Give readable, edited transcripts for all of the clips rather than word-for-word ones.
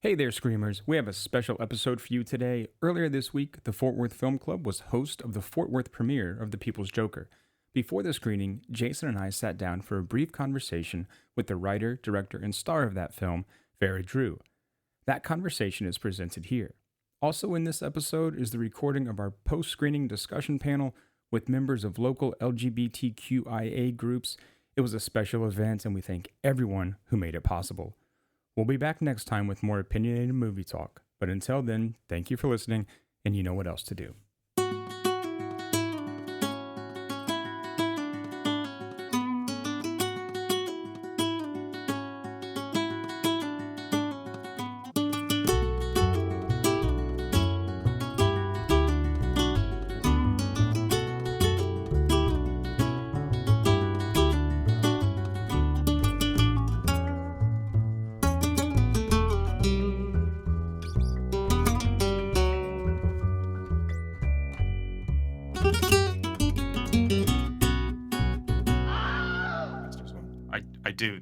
Hey there, Screamers. We have a special episode for you today. Earlier this week, the Fort Worth Film Club was host of the Fort Worth premiere of The People's Joker. Before the screening, Jason and I sat down for a brief conversation with the writer, director, and star of that film, Vera Drew. That conversation is presented here. Also in this episode is the recording of our post-screening discussion panel with members of local LGBTQIA groups. It was a special event, and we thank everyone who made it possible. We'll be back next time with more opinionated movie talk. But until then, thank you for listening, and you know what else to do.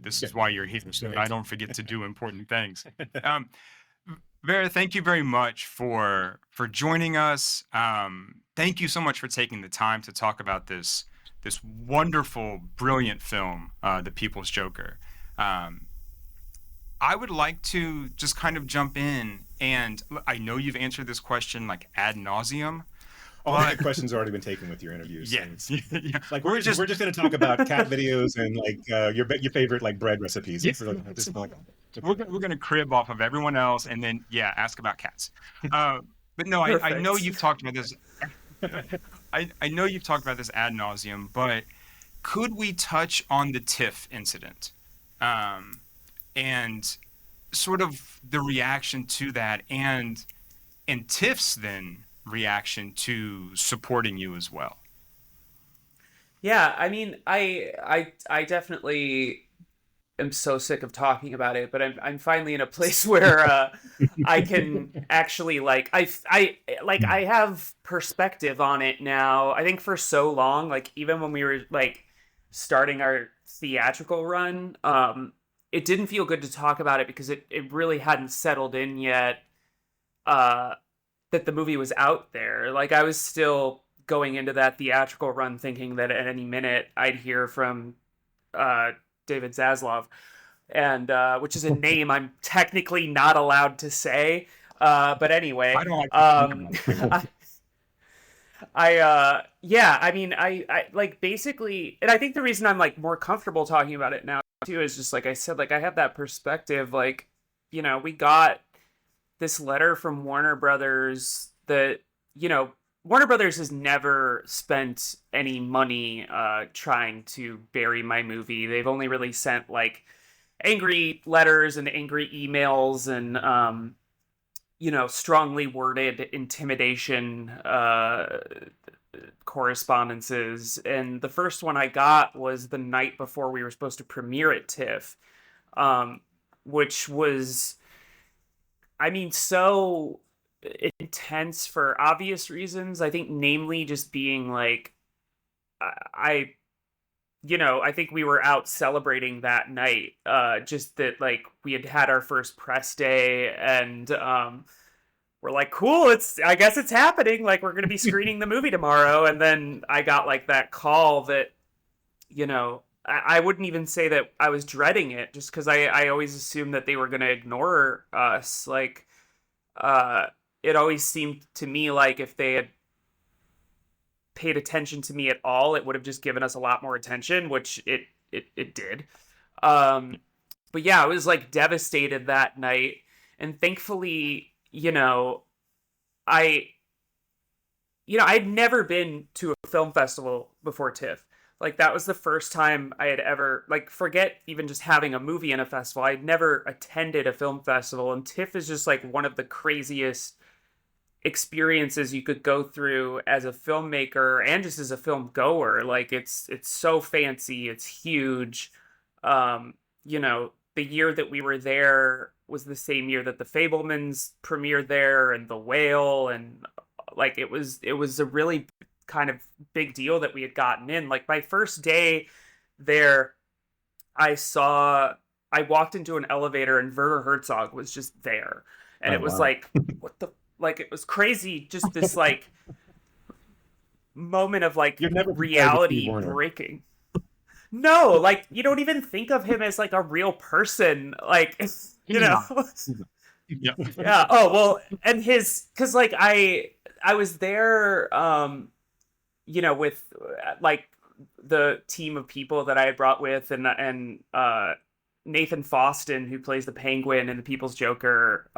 This is why you're here, so I don't forget to do important things. Vera, thank you very much for joining us. Thank you so much for taking the time to talk about this wonderful, brilliant film, The People's Joker. I would like to just kind of jump in, and I know you've answered this question like ad nauseum. All the questions have already been taken with your interviews. Yes. Yeah. Like we're just going to talk about cat videos and like your favorite like bread recipes. Yes. We're going to crib off of everyone else and then ask about cats. But no, I know you've talked about this. I know you've talked about this ad nauseum, but could we touch on the TIFF incident and sort of the reaction to that and TIFF's then reaction to supporting you as well? Yeah, I mean, I definitely am so sick of talking about it, but I'm finally in a place where I can actually I have perspective on it now. I think for so long, like even when we were like starting our theatrical run, it didn't feel good to talk about it because it really hadn't settled in yet. That the movie was out there. Like I was still going into that theatrical run thinking that at any minute I'd hear from David Zaslav, and which is a name I'm technically not allowed to say. But anyway, I don't like I like basically, and I think the reason I'm like more comfortable talking about it now too is just like I said, like I have that perspective, like, you know, we got this letter from Warner Brothers that, you know, Warner Brothers has never spent any money trying to bury my movie. They've only really sent like angry letters and angry emails and, you know, strongly worded intimidation correspondences. And the first one I got was the night before we were supposed to premiere at TIFF, which was, I mean, so intense for obvious reasons. I think namely just being like, I think we were out celebrating that night. Just that like we had our first press day and we're like, cool, I guess it's happening. Like we're going to be screening the movie tomorrow. And then I got like that call that, you know, I wouldn't even say that I was dreading it just because I always assumed that they were going to ignore us. Like, it always seemed to me like if they had paid attention to me at all, it would have just given us a lot more attention, which it did. But yeah, I was like devastated that night. And thankfully, you know, I'd never been to a film festival before TIFF. Like, that was the first time I had ever, like, forget even just having a movie in a festival. I'd never attended a film festival, and TIFF is just, like, one of the craziest experiences you could go through as a filmmaker and just as a film goer. Like, it's so fancy. It's huge. You know, the year that we were there was the same year that The Fabelmans premiered there, and The Whale, and, like, it was a really kind of big deal that we had gotten in. Like my first day there, I I walked into an elevator and Werner Herzog was just there. And it was like, what the, like, it was crazy. Just this like moment of like reality breaking. No, like, you don't even think of him as like a real person. Like, you know? Yeah. Yeah. Oh, well, and cause like I was there, you know, with like the team of people that I had brought with and Nathan Foston, who plays the Penguin and the People's Joker,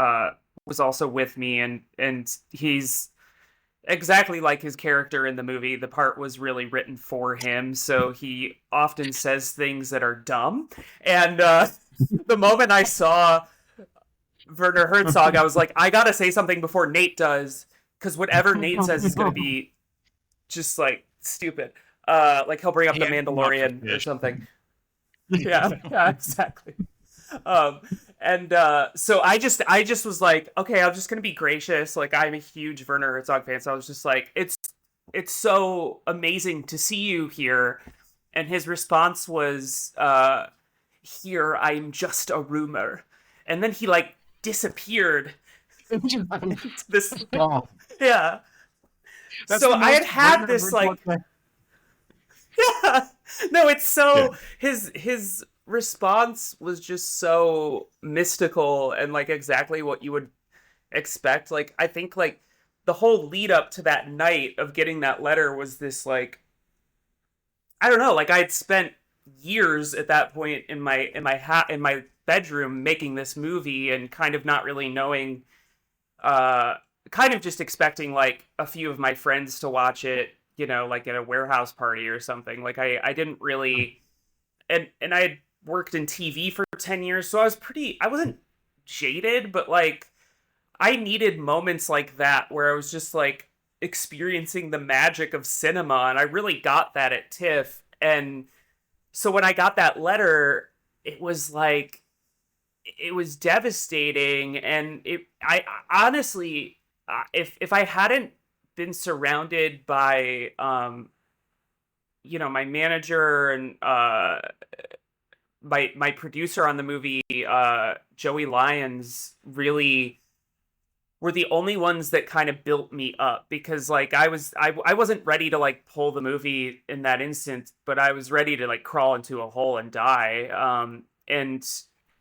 was also with me, and he's exactly like his character in the movie. The part was really written for him, so he often says things that are dumb. And the moment I saw Werner Herzog, I was like, I gotta say something before Nate does, because whatever Nate says is gonna be just like stupid. Like he'll bring up the Mandalorian or something. Yeah, exactly. So I just was like, okay, I'm just gonna be gracious. Like, I'm a huge Werner Herzog fan, so I was just like, it's so amazing to see you here. And his response was, here, I'm just a rumor. And then he like disappeared. This, yeah. That's so I had this like, yeah. No, it's so his response was just so mystical and like exactly what you would expect. Like, I think like the whole lead up to that night of getting that letter was this like, I don't know, like I had spent years at that point in my bedroom making this movie and kind of not really knowing, kind of just expecting like a few of my friends to watch it, you know, like at a warehouse party or something. Like I didn't really, and I had worked in TV for 10 years, so I wasn't jaded, but like I needed moments like that where I was just like experiencing the magic of cinema, and I really got that at TIFF. And so when I got that letter, it was like, it was devastating. And I honestly, if I hadn't been surrounded by, you know, my manager and my producer on the movie, Joey Lyons, really were the only ones that kind of built me up, because like I wasn't ready to like pull the movie in that instant, but I was ready to like crawl into a hole and die. And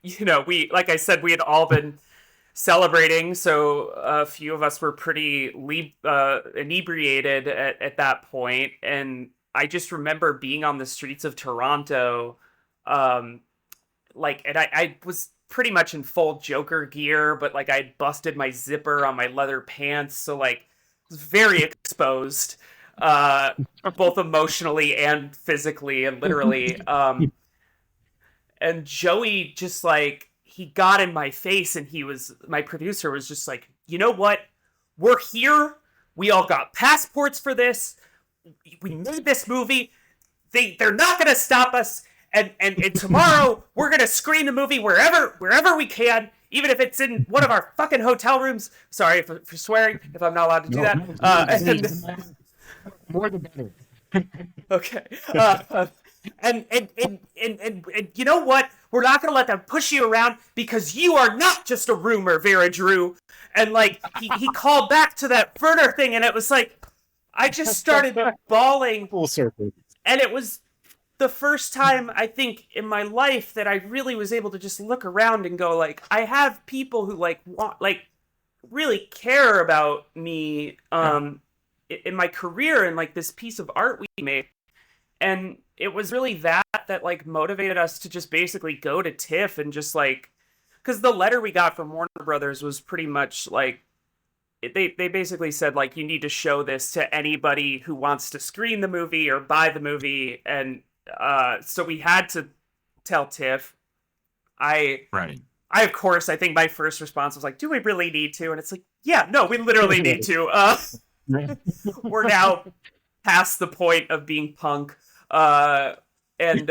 you know, like I said, we had all been celebrating, so a few of us were pretty inebriated at that point. And I just remember being on the streets of Toronto, like, and I was pretty much in full Joker gear, but like I busted my zipper on my leather pants, so like I was very exposed, both emotionally and physically and literally. And Joey just like, he got in my face, and my producer was just like, you know what? We're here. We all got passports for this. We made this movie. They're not gonna stop us. And tomorrow we're gonna screen the movie wherever we can, even if it's in one of our fucking hotel rooms. Sorry for swearing if I'm not allowed to do that. More the better. Okay. And you know what? We're not gonna let them push you around, because you are not just a rumor, Vera Drew. And like he called back to that Werner thing, and it was like I just started bawling. Full circle. And it was the first time, I think, in my life that I really was able to just look around and go, like, I have people who, like, want, like, really care about me in my career and, like, this piece of art we made. And it was really that, like, motivated us to just basically go to TIFF and just, like, because the letter we got from Warner Brothers was pretty much, like, they basically said, like, you need to show this to anybody who wants to screen the movie or buy the movie. And so we had to tell TIFF. I of course, I think my first response was like, do we really need to? And it's like, yeah, no, we literally need to. We're now past the point of being punk. And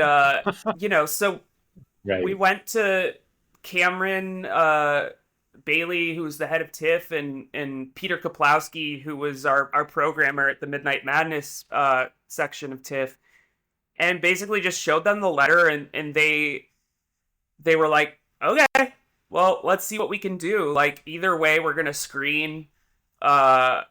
you know, so we went to Cameron Bailey, who's the head of TIFF, and Peter Kaplowski, who was our programmer at the Midnight Madness section of TIFF, and basically just showed them the letter, and they they were like, okay, well, let's see what we can do. Like, either way, we're gonna screen, uh,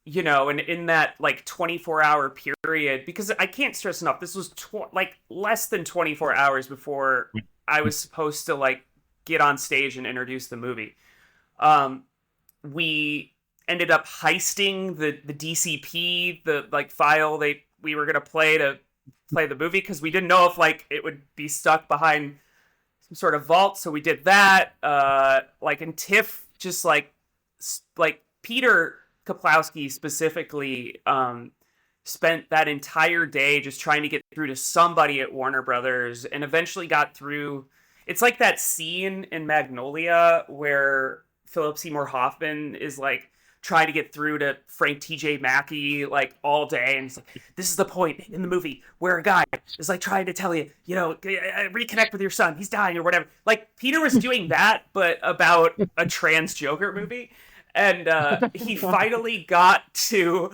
and in that like 24-hour period, because I can't stress enough, this was like less than 24 hours before I was supposed to like get on stage and introduce the movie. We ended up heisting the DCP, the like file we were gonna play to play the movie, because we didn't know if like it would be stuck behind some sort of vault, so we did that. And TIFF just like Peter Kaplowski specifically spent that entire day just trying to get through to somebody at Warner Brothers, and eventually got through. It's like that scene in Magnolia where Philip Seymour Hoffman is like trying to get through to Frank T.J. Mackey like all day, and it's like, this is the point in the movie where a guy is like trying to tell you, reconnect with your son, he's dying or whatever. Like, Peter was doing that, but about a trans Joker movie, and he finally got to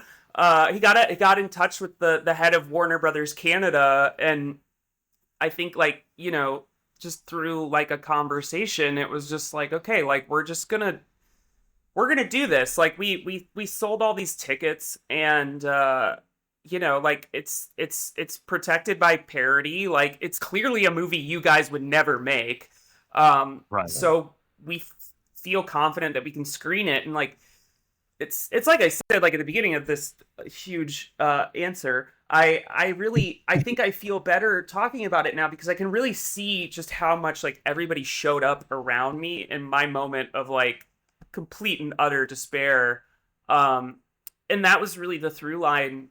he got in touch with the head of Warner Brothers Canada, and I think just through like a conversation, it was just like, okay, like we're gonna do this. Like we sold all these tickets, and it's protected by parody. Like, it's clearly a movie you guys would never make. Right. So we feel confident that we can screen it, and like it's like I said, like at the beginning of this huge answer, I think I feel better talking about it now, because I can really see just how much like everybody showed up around me in my moment of like complete and utter despair. And that was really the through line,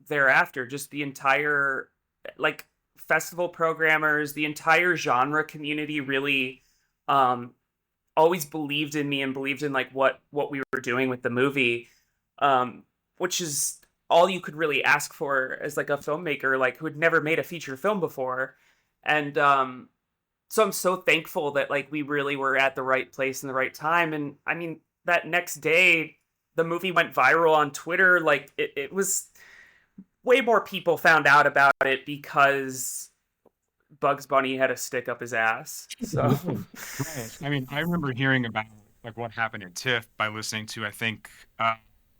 thereafter. Just the entire like festival programmers, the entire genre community really always believed in me and believed in like what we were doing with the movie, which is all you could really ask for as like a filmmaker, like who had never made a feature film before. And so I'm so thankful that like we really were at the right place in the right time. And I mean, that next day the movie went viral on Twitter. Like it was way more people found out about it because Bugs Bunny had a stick up his ass. So Right. I mean, I remember hearing about like what happened at TIFF by listening to, I think,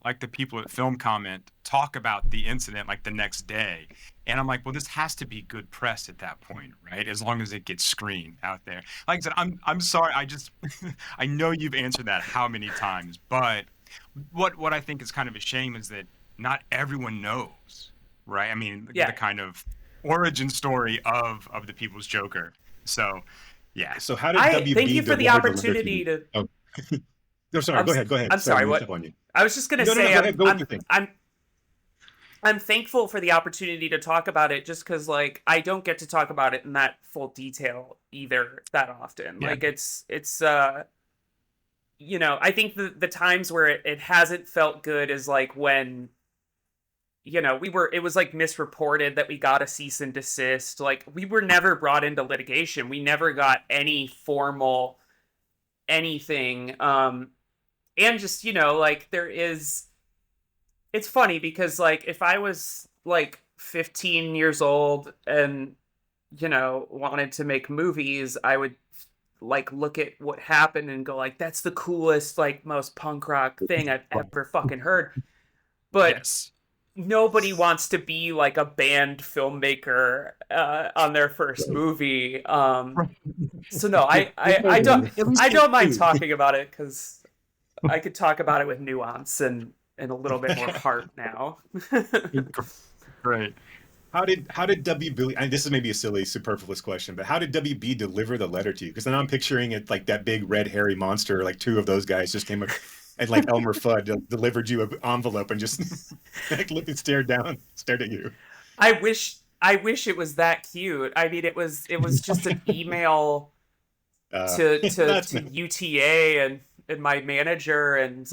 like the people at Film Comment talk about the incident like the next day. And I'm like, well, this has to be good press at that point, right? As long as it gets screened out there. Like I said, I'm sorry. I just I know you've answered that how many times, but what I think is kind of a shame is that not everyone knows, right? I mean, the kind of origin story of the People's Joker. So, yeah. So how did WB thank you for the deliver opportunity to. Oh. No, sorry. Go ahead. I'm sorry. What? On you. I was just gonna say, I'm thankful for the opportunity to talk about it, just because like I don't get to talk about it in that full detail either that often. Yeah. Like it's I think the times where it hasn't felt good is like when it was like misreported that we got a cease and desist. Like, we were never brought into litigation. We never got any formal anything. And just, like it's funny because like if I was like 15 years old and, wanted to make movies, I would like look at what happened and go like, that's the coolest, like most punk rock thing I've ever fucking heard. But yes. Nobody wants to be like a banned filmmaker on their first movie. So no, I don't mind talking about it, because I could talk about it with nuance and a little bit more heart now. Great. How did WB, and this is maybe a silly, superfluous question, but how did WB deliver the letter to you? Because then I'm picturing it like that big red hairy monster, like two of those guys just came up. And like Elmer Fudd delivered you an envelope and just like looked and stared at you. I wish it was that cute. I mean, it was just an email to UTA and my manager, and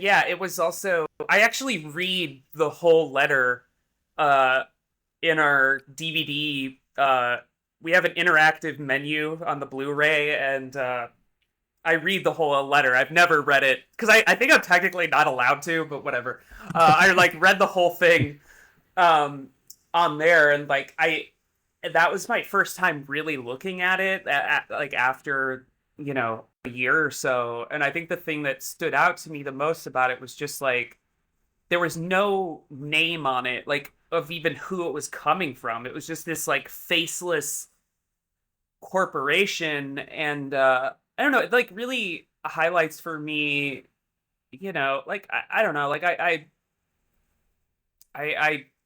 yeah, it was also, I actually read the whole letter in our DVD. We have an interactive menu on the Blu-ray, and I read the whole letter. I've never read it because I think I'm technically not allowed to, but whatever. I like read the whole thing on there, and like that was my first time really looking at it, like after, a year or so. And I think the thing that stood out to me the most about it was just like there was no name on it, like of even who it was coming from. It was just this like faceless corporation. And I don't know, it like really highlights for me, like I don't know, like I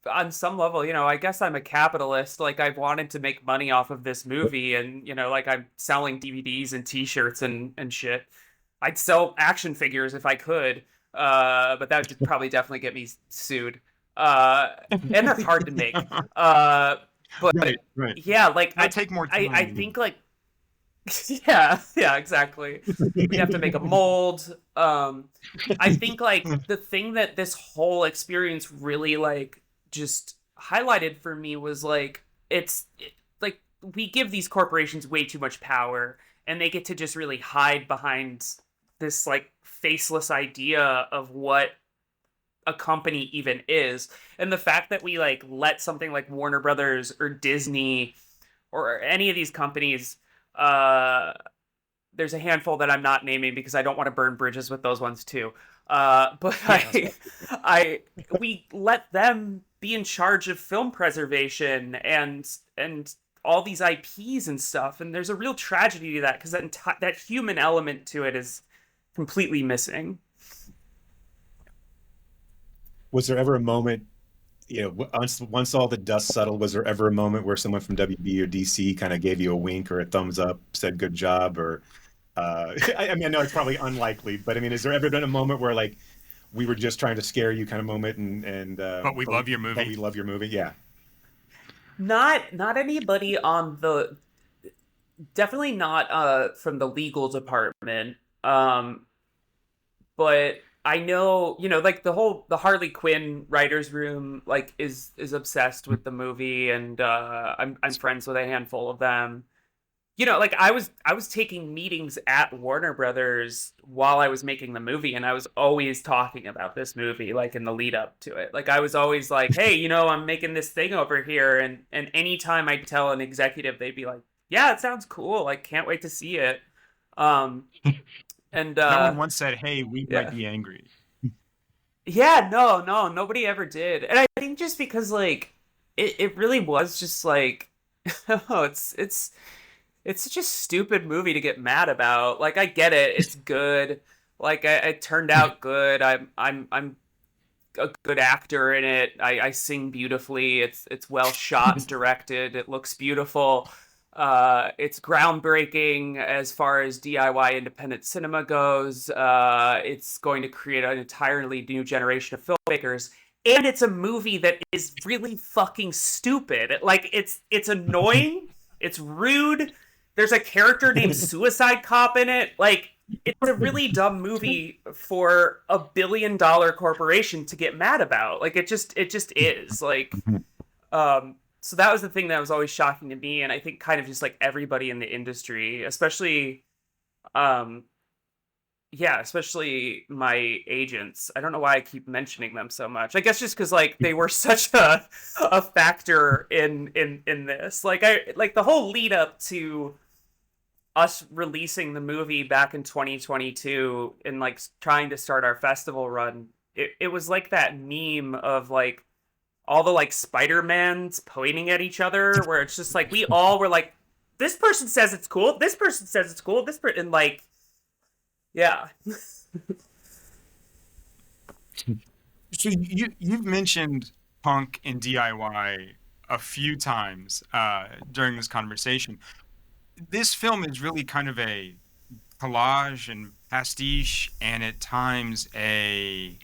on some level, I guess I'm a capitalist. Like I've wanted to make money off of this movie, and like I'm selling DVDs and T-shirts and shit. I'd sell action figures if I could, but that would probably definitely get me sued. And they're hard to make. But Right. yeah, like That'd take more time. I think like yeah, exactly. We have to make a mold. I think like the thing that this whole experience really like just highlighted for me was like like we give these corporations way too much power, and they get to just really hide behind this like faceless idea of what a company even is. And the fact that we like let something like Warner Brothers or Disney or any of these companies, there's a handful that I'm not naming because I don't want to burn bridges with those ones too. But we let them be in charge of film preservation and all these IPs and stuff. And there's a real tragedy to that because that human element to it is completely missing. Was there ever a moment, once all the dust settled, was there ever a moment where someone from WB or DC kind of gave you a wink or a thumbs up, said good job, or I mean, I know it's probably unlikely, but I mean, has there ever been a moment where like we were just trying to scare you kind of moment, and but we love your movie. But we love your movie, yeah. Not anybody on the, definitely not from the legal department. But I know, like the Harley Quinn writers room like is obsessed with the movie, and I'm friends with a handful of them. Like I was taking meetings at Warner Brothers while I was making the movie, and I was always talking about this movie like in the lead up to it. Like I was always like, "Hey, I'm making this thing over here," and anytime I tell an executive, they'd be like, "Yeah, it sounds cool. Like can't wait to see it." And no one once said, "Hey, we might be angry." Yeah, no, nobody ever did. And I think just because like it really was just like oh, it's such a stupid movie to get mad about. Like I get it, it's good. Like it turned out good. I'm a good actor in it. I sing beautifully. It's well shot and directed. It looks beautiful. It's groundbreaking as far as DIY independent cinema goes. It's going to create an entirely new generation of filmmakers. And it's a movie that is really fucking stupid. Like it's annoying. It's rude. There's a character named Suicide Cop in it. Like it's a really dumb movie for $1 billion corporation to get mad about. Like it just is. Like so that was the thing that was always shocking to me, and I think kind of just like everybody in the industry, especially especially my agents. I don't know why I keep mentioning them so much. I guess just because like they were such a factor in this. Like the whole lead up to us releasing the movie back in 2022 and like trying to start our festival run. It was like that meme of like all the like Spider-Mans pointing at each other, where it's just like we all were like, this person says it's cool, this person says it's cool, this person, and like, yeah. So you've mentioned punk and DIY a few times during this conversation. This film is really kind of a collage and pastiche, and at times a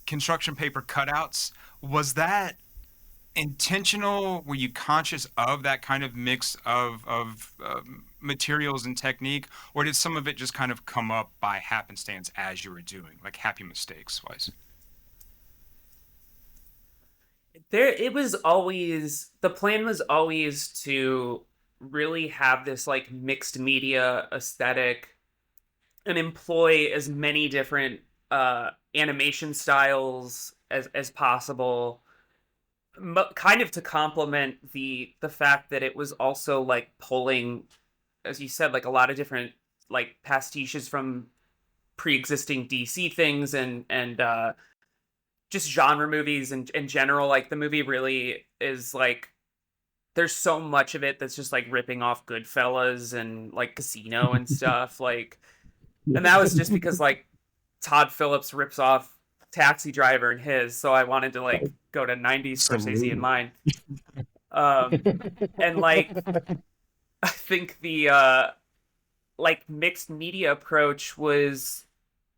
construction paper cutouts. Was that intentional? Were you conscious of that kind of mix of materials and technique, or did some of it just kind of come up by happenstance as you were doing, like happy mistakes wise? The plan was always to really have this like mixed media aesthetic and employ as many different animation styles as possible. kind of to complement the fact that it was also like pulling, as you said, like a lot of different like pastiches from pre-existing DC things and just genre movies and in general. Like the movie really is like there's so much of it that's just like ripping off Goodfellas and like Casino and stuff. Like, and that was just because like Todd Phillips rips off Taxi Driver and his, so I wanted to like go to 90s Scorsese in mine. And like I think the like mixed media approach was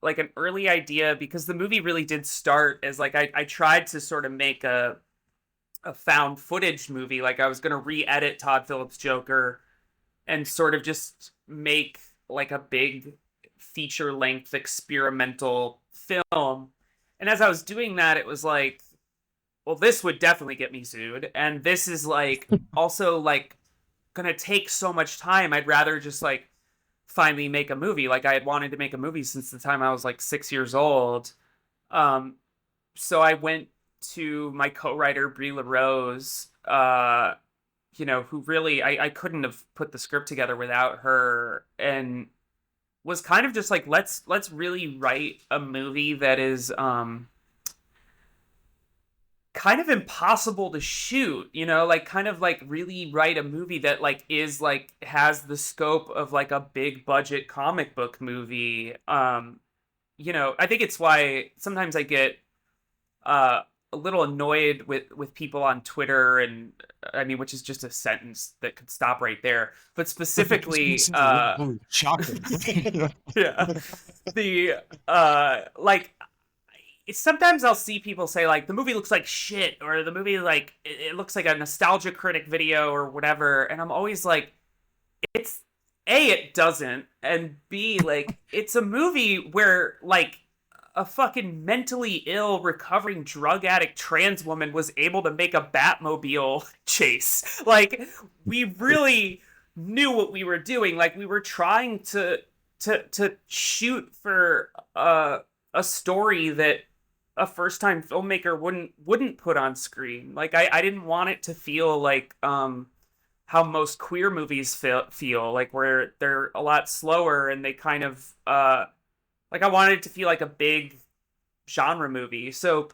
like an early idea because the movie really did start as like I tried to sort of make a found footage movie. Like I was going to re-edit Todd Phillips' Joker and sort of just make like a big feature length experimental film. And as I was doing that, it was like, well, this would definitely get me sued. And this is like also like gonna take so much time. I'd rather just like finally make a movie. Like I had wanted to make a movie since the time I was like 6 years old. So I went to my co-writer Brie LaRose, who really I couldn't have put the script together without her, and was kind of just like let's really write a movie that is kind of impossible to shoot, like kind of like really write a movie that like is like has the scope of like a big budget comic book movie. I think it's why sometimes I get a little annoyed with people on Twitter, and I mean, which is just a sentence that could stop right there. But specifically, shocking. yeah, the like, sometimes I'll see people say like the movie looks like shit, or the movie like it looks like a nostalgia critic video or whatever, and I'm always like, it's A, it doesn't, and B, like it's a movie where like a fucking mentally ill, recovering drug addict trans woman was able to make a Batmobile chase. Like, we really knew what we were doing. Like, we were trying to shoot for a story that a first-time filmmaker wouldn't put on screen. Like, I didn't want it to feel like how most queer movies feel, like where they're a lot slower and they kind of like I wanted it to feel like a big genre movie. So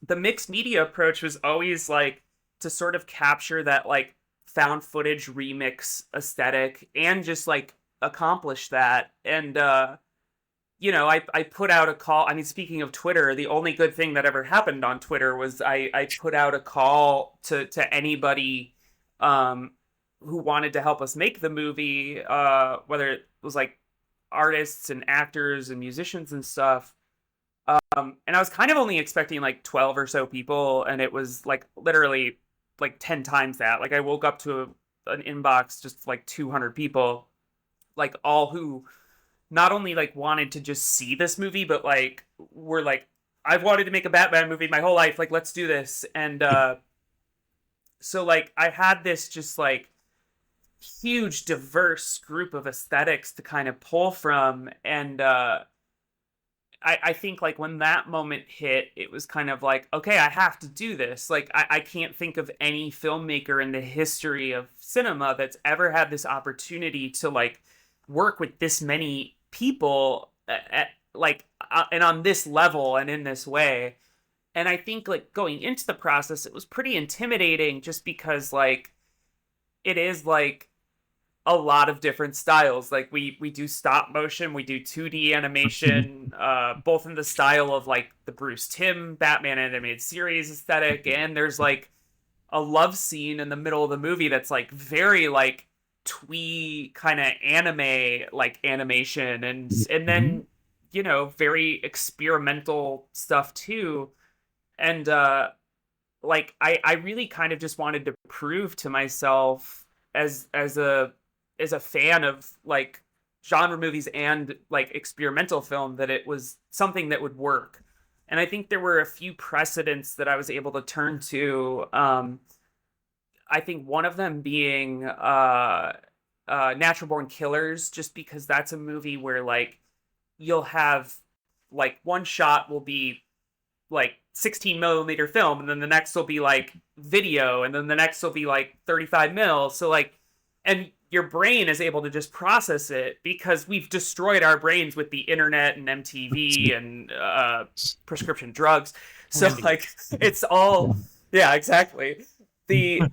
the mixed media approach was always like to sort of capture that like found footage remix aesthetic and just like accomplish that. And I put out a call. I mean, speaking of Twitter, the only good thing that ever happened on Twitter was I put out a call to anybody who wanted to help us make the movie, whether it was like artists and actors and musicians and stuff. And I was kind of only expecting like 12 or so people, and it was like literally like 10 times that. Like I woke up to an inbox just like 200 people, like all who not only like wanted to just see this movie, but like were like, I've wanted to make a Batman movie my whole life. Like, let's do this. And so like I had this just like huge diverse group of aesthetics to kind of pull from, and I think like when that moment hit, it was kind of like, okay, I have to do this. Like I can't think of any filmmaker in the history of cinema that's ever had this opportunity to like work with this many people and on this level and in this way. And I think like going into the process, it was pretty intimidating just because like it is like a lot of different styles. Like we do stop motion, we do 2D animation, both in the style of like the Bruce Timm Batman animated series aesthetic, and there's like a love scene in the middle of the movie that's like very like twee kind of anime like animation, and then very experimental stuff too. And like I really kind of just wanted to prove to myself as a fan of like genre movies and like experimental film that it was something that would work. And I think there were a few precedents that I was able to turn to. I think one of them being Natural Born Killers, just because that's a movie where like you'll have like one shot will be like 16 millimeter film, and then the next will be like video, and then the next will be like 35 mil. So like, and your brain is able to just process it because we've destroyed our brains with the internet and MTV and prescription drugs. So like, it's all, yeah, exactly. The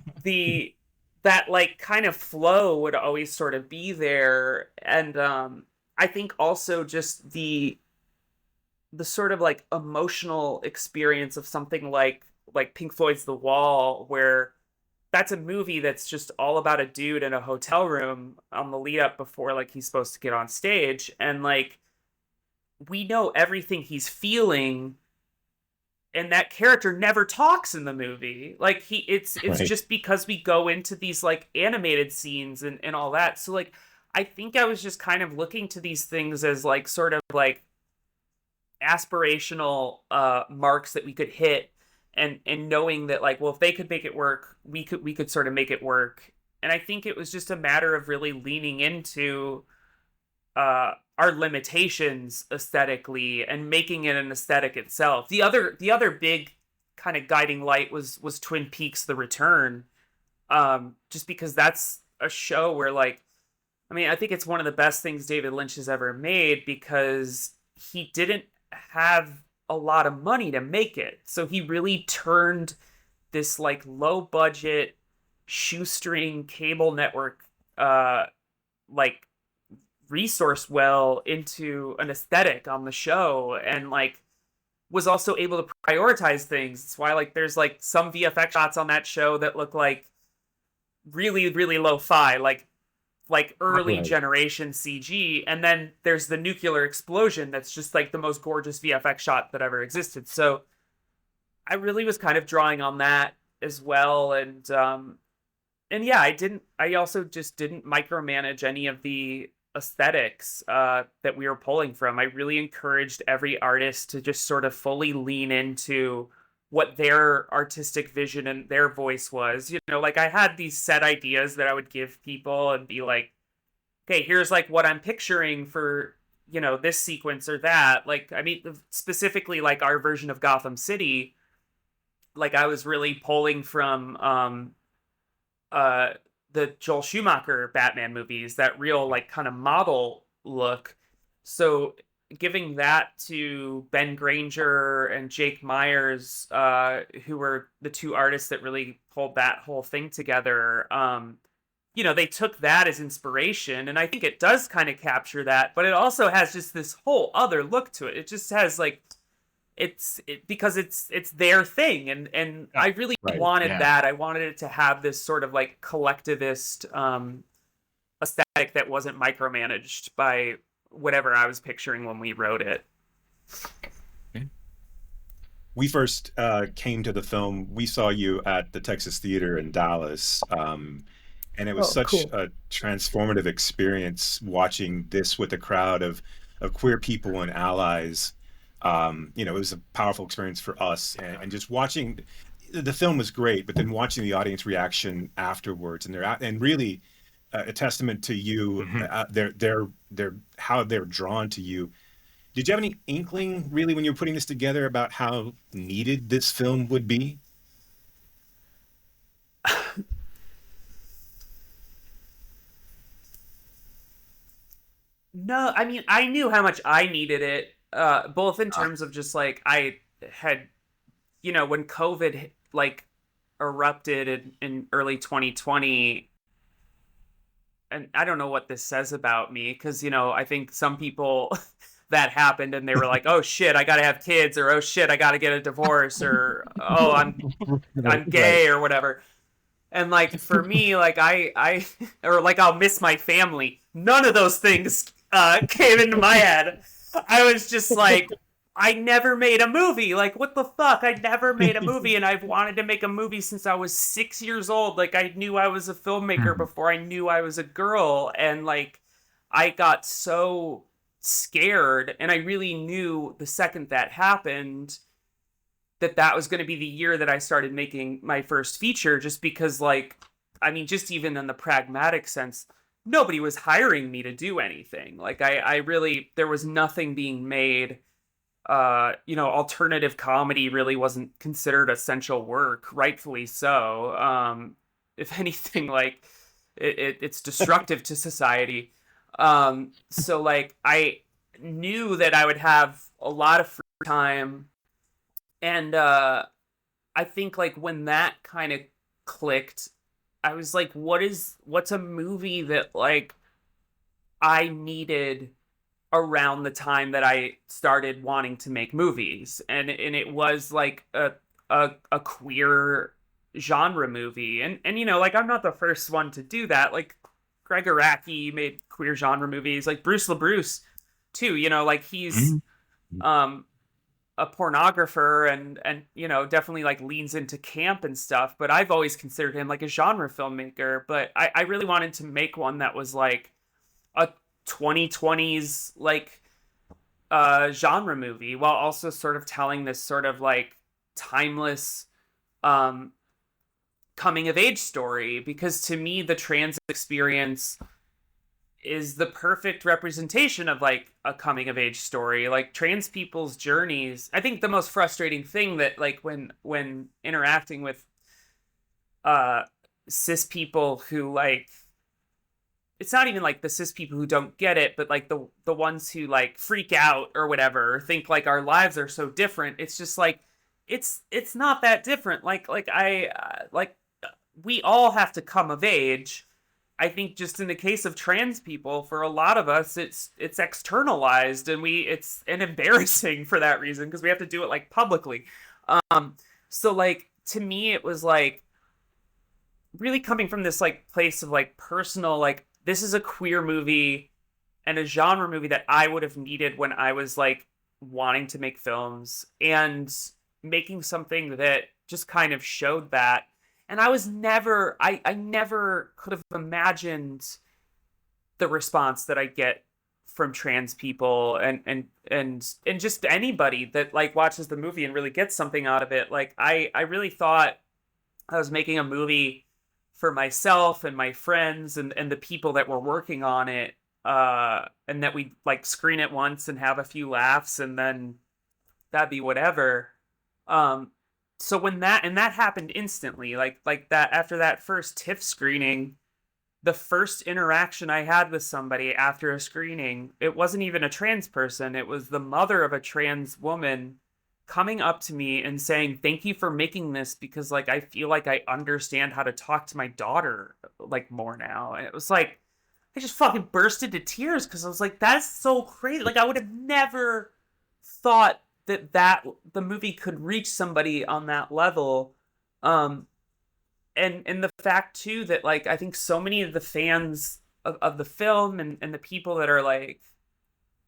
that like kind of flow would always sort of be there. And I think also just the sort of like emotional experience of something like Pink Floyd's The Wall, where that's a movie that's just all about a dude in a hotel room on the lead up before like he's supposed to get on stage, and like we know everything he's feeling, and that character never talks in the movie. Like it's Right. just because we go into these like animated scenes and all that. So like I think I was just kind of looking to these things as like sort of like aspirational marks that we could hit, and knowing that like, well, if they could make it work, we could sort of make it work. And I think it was just a matter of really leaning into our limitations aesthetically and making it an aesthetic itself. The other big kind of guiding light was Twin Peaks: The Return, just because that's a show where like, I mean, I think it's one of the best things David Lynch has ever made, because he didn't have a lot of money to make it. So he really turned this like low budget shoestring cable network like resource well into an aesthetic on the show, and like was also able to prioritize things. It's why like there's like some VFX shots on that show that look like really really lo-fi, like early Right. generation CG, and then there's the nuclear explosion that's just like the most gorgeous VFX shot that ever existed. So I really was kind of drawing on that as well, and yeah, I also just didn't micromanage any of the aesthetics that we were pulling from. I really encouraged every artist to just sort of fully lean into what their artistic vision and their voice was. You know, like I had these set ideas that I would give people and be like, okay, here's like what I'm picturing for, you know, this sequence or that. Like, I mean, specifically like our version of Gotham City, like I was really pulling from uh the Joel Schumacher Batman movies, that real like kind of model look. So giving that to Ben Granger and Jake Myers, who were the two artists that really pulled that whole thing together, you know, they took that as inspiration, and I think it does kind of capture that, but it also has just this whole other look to it. It just has like, because it's their thing, and I really Right. wanted Yeah. that. I wanted it to have this sort of like collectivist aesthetic that wasn't micromanaged by whatever I was picturing when we wrote it. We first came to the film. We saw you at the Texas Theater in Dallas, and it was Oh, such cool. a transformative experience watching this with a crowd of queer people and allies. You know, it was a powerful experience for us, and just watching the film was great, but then watching the audience reaction afterwards, and and really a testament to you, Mhm. their how they're drawn to you. Did you have any inkling, really, when you were putting this together, about how needed this film would be? No, I mean, I knew how much I needed it, both in terms of just like I had, you know, when COVID like erupted in early 2020, and I don't know what this says about me, because, you know, I think some people that happened and they were like, oh shit, I gotta have kids, or oh shit, I gotta get a divorce, or oh, I'm Right. gay or whatever. And like for me, like I or like I'll miss my family. None of those things came into my head. I was just like, I never made a movie. Like, what the fuck? I never made a movie, and I've wanted to make a movie since I was 6 years old. Like, I knew I was a filmmaker Mhm. before I knew I was a girl, and like, I got so scared, and I really knew the second that happened that that was going to be the year that I started making my first feature, just because like, I mean, just even in the pragmatic sense, nobody was hiring me to do anything. Like I really, there was nothing being made. alternative comedy really wasn't considered essential work, rightfully so. If anything, like it's destructive to society. So like I knew that I would have a lot of free time, and I think like when that kind of clicked, I was like, what's a movie that like I needed around the time that I started wanting to make movies, and it was like a queer genre movie, and like I'm not the first one to do that. Like Greg Araki made queer genre movies, like Bruce LaBruce too. Like he's um a pornographer, and definitely like leans into camp and stuff, but I've always considered him like a genre filmmaker. But I really wanted to make one that was like a 2020s like genre movie, while also sort of telling this sort of like timeless um coming of age story, because to me the trans experience is the perfect representation of like a coming of age story. Like trans people's journeys, I think the most frustrating thing that like when interacting with uh cis people who like, it's not even like the cis people who don't get it, but like the ones who like freak out or whatever, or think like our lives are so different. It's just like it's not that different. Like we all have to come of age. I think just in the case of trans people, for a lot of us, it's externalized, and it's an embarrassing for that reason, because we have to do it like publicly. So like to me, it was like really coming from this like place of like personal, like this is a queer movie and a genre movie that I would have needed when I was like wanting to make films, and making something that just kind of showed that. And I never could have imagined the response that I get from trans people, and just anybody that like watches the movie and really gets something out of it. Like I really thought I was making a movie for myself and my friends and the people that were working on it, and that we like screen it once and have a few laughs, and then that'd be whatever. So when that happened instantly, like that, after that first TIFF screening, the first interaction I had with somebody after a screening, it wasn't even a trans person. It was the mother of a trans woman coming up to me and saying, "Thank you for making this, because like I feel like I understand how to talk to my daughter like more now." And it was like I just fucking burst into tears, because I was like, that's so crazy. Like I would have never thought that the movie could reach somebody on that level. And the fact too that like I think so many of the fans of the film, and the people that are like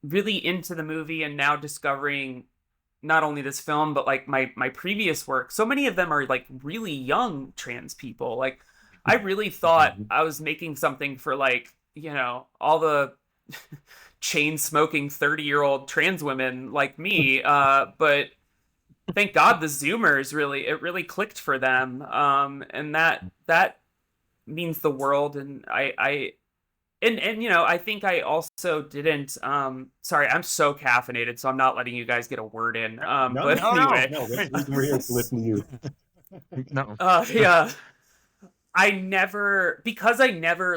really into the movie and now discovering not only this film but like my previous work, so many of them are like really young trans people. Like I really thought I was making something for like, all the chain smoking 30-year-old trans women like me, but thank God the Zoomers really clicked for them, and that means the world. And I think I also didn't. Sorry, I'm so caffeinated, so I'm not letting you guys get a word in. But anyway, no, we're here to listen to you. No. Yeah, I never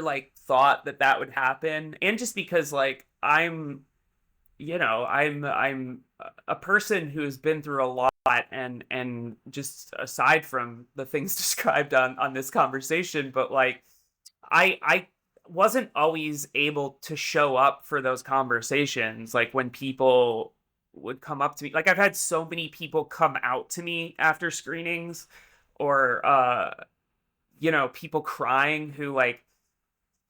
like thought that would happen, and just because like I'm a person who's been through a lot, and just aside from the things described on this conversation, but like I wasn't always able to show up for those conversations. Like when people would come up to me, like I've had so many people come out to me after screenings, or people crying who like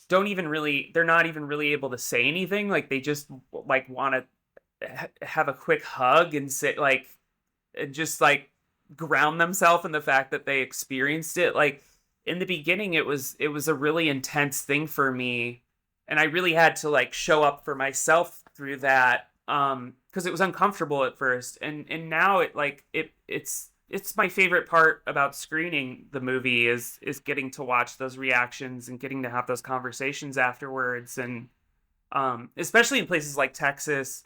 they're not even really able to say anything. Like they just like want to have a quick hug and sit like, and just like ground themselves in the fact that they experienced it. Like in the beginning, it was a really intense thing for me, and I really had to like show up for myself through that, because it was uncomfortable at first, and now it's my favorite part about screening the movie is getting to watch those reactions and getting to have those conversations afterwards. And especially in places like Texas,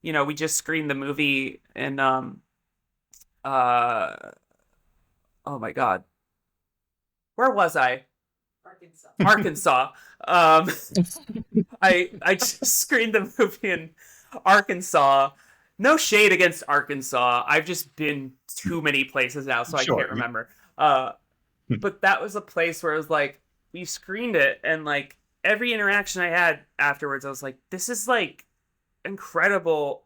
we just screened the movie in uh oh my God, where was I? Arkansas. Um, I just screened the movie in Arkansas. No shade against Arkansas. I've just been too many places now, so I Sure. can't remember. But that was a place where it was like we screened it, and like every interaction I had afterwards, I was like, this is like incredible.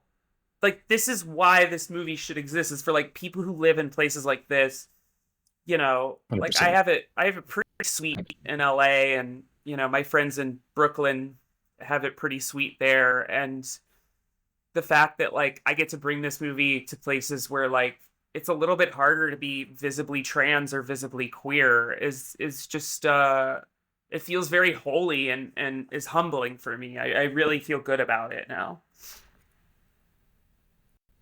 Like this is why this movie should exist, is for like people who live in places like this. Like 100%. I have it pretty sweet in LA, and my friends in Brooklyn have it pretty sweet there, and the fact that like I get to bring this movie to places where like it's a little bit harder to be visibly trans or visibly queer is just it feels very holy and is humbling for me. I really feel good about it now.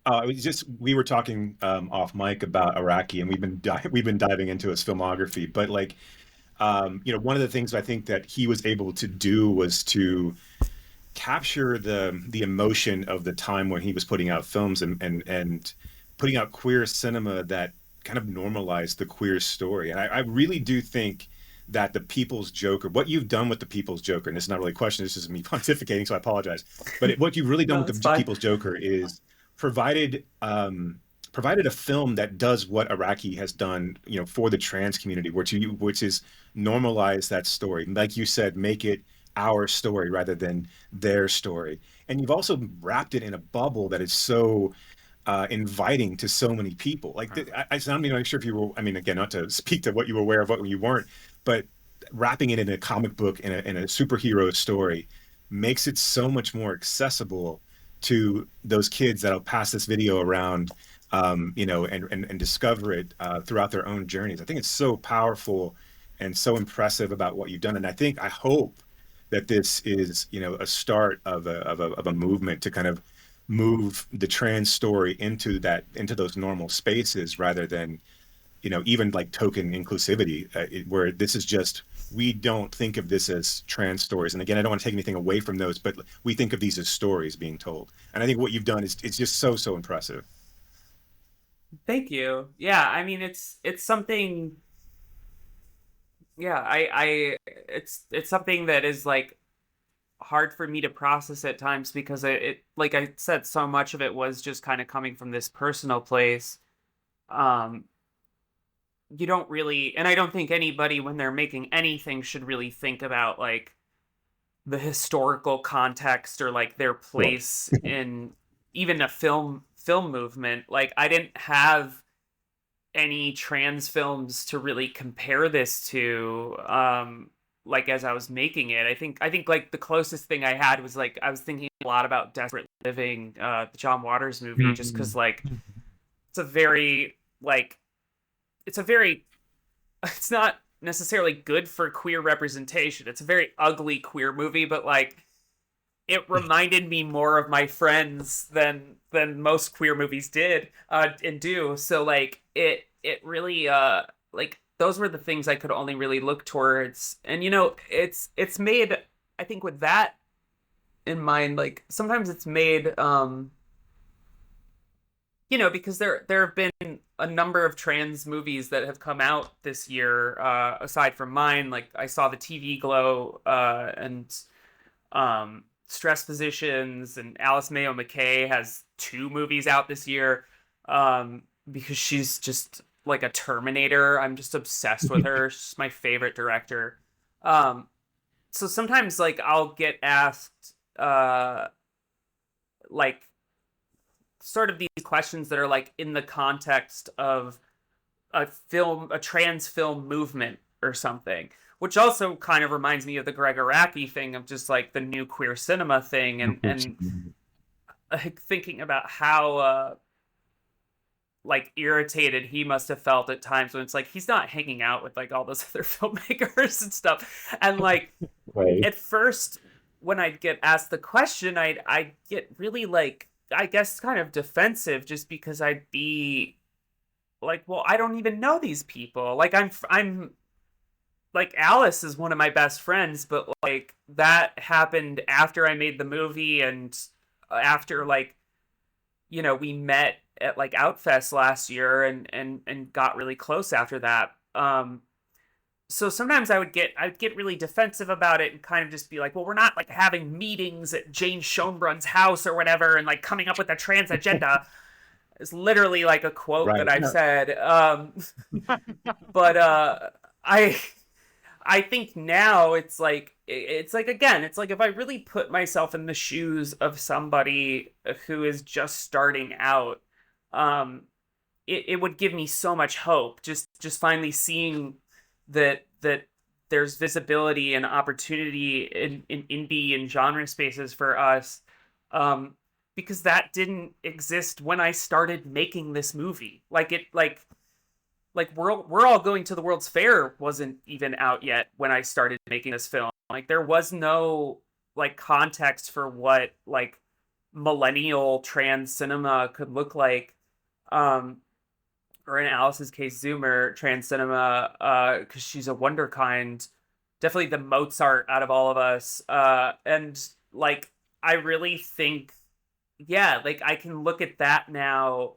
It was just we were talking off mic about Iraqi, and we've been diving into his filmography. But like, one of the things I think that he was able to do was to capture the emotion of the time when he was putting out films and putting out queer cinema that kind of normalized the queer story. And I really do think that the People's Joker, what you've done with the People's Joker, and this is not really a question, this is me pontificating, so I apologize. But what you've really done No, with it's the fine. People's Joker is provided provided a film that does what Iraqi has done, for the trans community, which is normalize that story. Like you said, make it our story rather than their story. And you've also wrapped it in a bubble that is so inviting to so many people. Like I'm not even sure if you were. I mean, again, not to speak to what you were aware of, what you weren't, but wrapping it in a comic book in a superhero story makes it so much more accessible to those kids that'll pass this video around, and discover it throughout their own journeys. I think it's so powerful and so impressive about what you've done. And I hope that this is, a start of a movement to kind of move the trans story into those normal spaces rather than, even like token inclusivity, where this is just, we don't think of this as trans stories. And again, I don't want to take anything away from those, but we think of these as stories being told. And I think what you've done is it's just so impressive. Thank you. Yeah, I mean it's something. Yeah, I it's something that is like hard for me to process at times because it like I said, so much of it was just kind of coming from this personal place. Um, you don't really, and I don't think anybody when they're making anything should really think about like the historical context or like their Sure. place in even a film movement. Like I didn't have any trans films to really compare this to, like as I was making it. I think like the closest thing I had was like I was thinking a lot about Desperate Living, the John Waters movie, just because like it's a very like it's a very it's not necessarily good for queer representation. It's a very ugly queer movie, but like it reminded me more of my friends than most queer movies did and do. So like it really like those were the things I could only really look towards. And it's made, I think, with that in mind, like sometimes it's made because there have been a number of trans movies that have come out this year, aside from mine. Like I saw the TV Glow and Stress Positions, and Alice Mayo McKay has 2 movies out this year, because she's just like a Terminator. I'm just obsessed with her. She's my favorite director. So sometimes like I'll get asked like sort of these questions that are like in the context of a trans film movement or something, which also kind of reminds me of the Greg Araki thing of just like the new queer cinema thing, and like thinking about how like irritated he must have felt at times when it's like he's not hanging out with like all those other filmmakers and stuff. And like Right. at first when I'd get asked the question, I'd get really like, I guess, kind of defensive, just because I'd be like, well, I don't even know these people. Like I'm like Alice is one of my best friends, but like that happened after I made the movie and after like we met at like Outfest last year and got really close after that. So sometimes I'd get really defensive about it and kind of just be like, well, we're not like having meetings at Jane Schoenbrun's house or whatever and like coming up with a trans agenda. It's literally like a quote that I've said. But I think now it's like again, it's like if I really put myself in the shoes of somebody who is just starting out, it would give me so much hope. Just finally seeing that there's visibility and opportunity in indie and genre spaces for us, because that didn't exist when I started making this movie. Like we're all going to the World's Fair wasn't even out yet when I started making this film. Like there was no like context for what like millennial trans cinema could look like, or in Alice's case, Zoomer trans cinema, because she's a wonderkind, definitely the Mozart out of all of us. And like I really think, yeah, like I can look at that now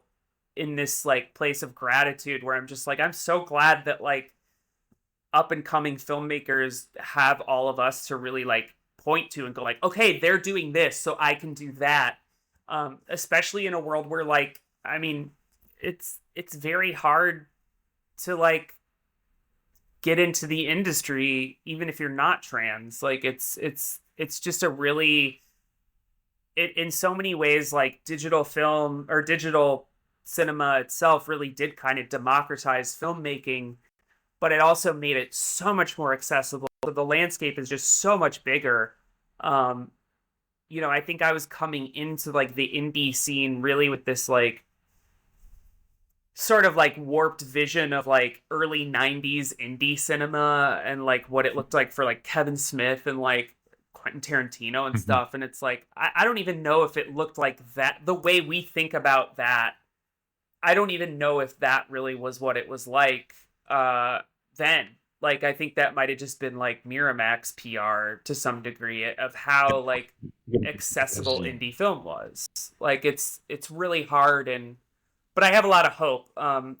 in this like place of gratitude where I'm just like, I'm so glad that like up and coming filmmakers have all of us to really like point to and go like, okay, they're doing this, so I can do that. Especially in a world where like, I mean, it's very hard to like get into the industry even if you're not trans. Like it's just a really, in so many ways, like digital film or digital cinema itself really did kind of democratize filmmaking, but it also made it so much more accessible. The landscape is just so much bigger. I think I was coming into like the indie scene really with this like sort of like warped vision of like early 90s indie cinema and like what it looked like for like Kevin Smith and like Quentin Tarantino and stuff. And it's like, I don't even know if it looked like that, the way we think about that. I don't even know if that really was what it was like then. Like, I think that might have just been like Miramax PR to some degree of how like accessible indie film was. Like, it's really hard, but I have a lot of hope.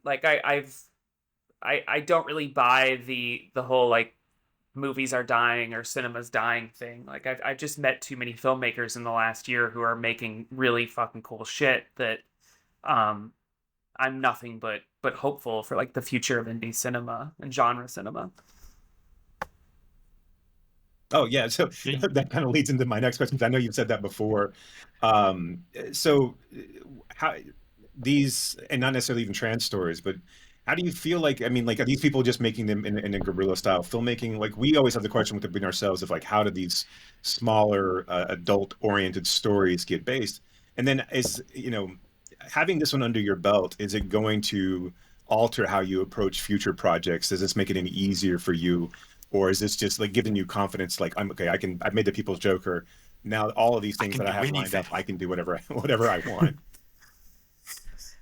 Like I don't really buy the whole like movies are dying or cinema's dying thing. Like I've just met too many filmmakers in the last year who are making really fucking cool shit that I'm nothing but hopeful for like the future of indie cinema and genre cinema. Oh yeah, so that kind of leads into my next question, because I know you've said that before. So how these, and not necessarily even trans stories, but how do you feel like, I mean, like, are these people just making them in a guerrilla style filmmaking? Like, we always have the question within ourselves of like, how do these smaller adult oriented stories get based? And then having this one under your belt, is it going to alter how you approach future projects? Does this make it any easier for you? Or is this just like giving you confidence? Like, I've made the People's Joker. Now all of these things that I have lined up, I can do whatever I want.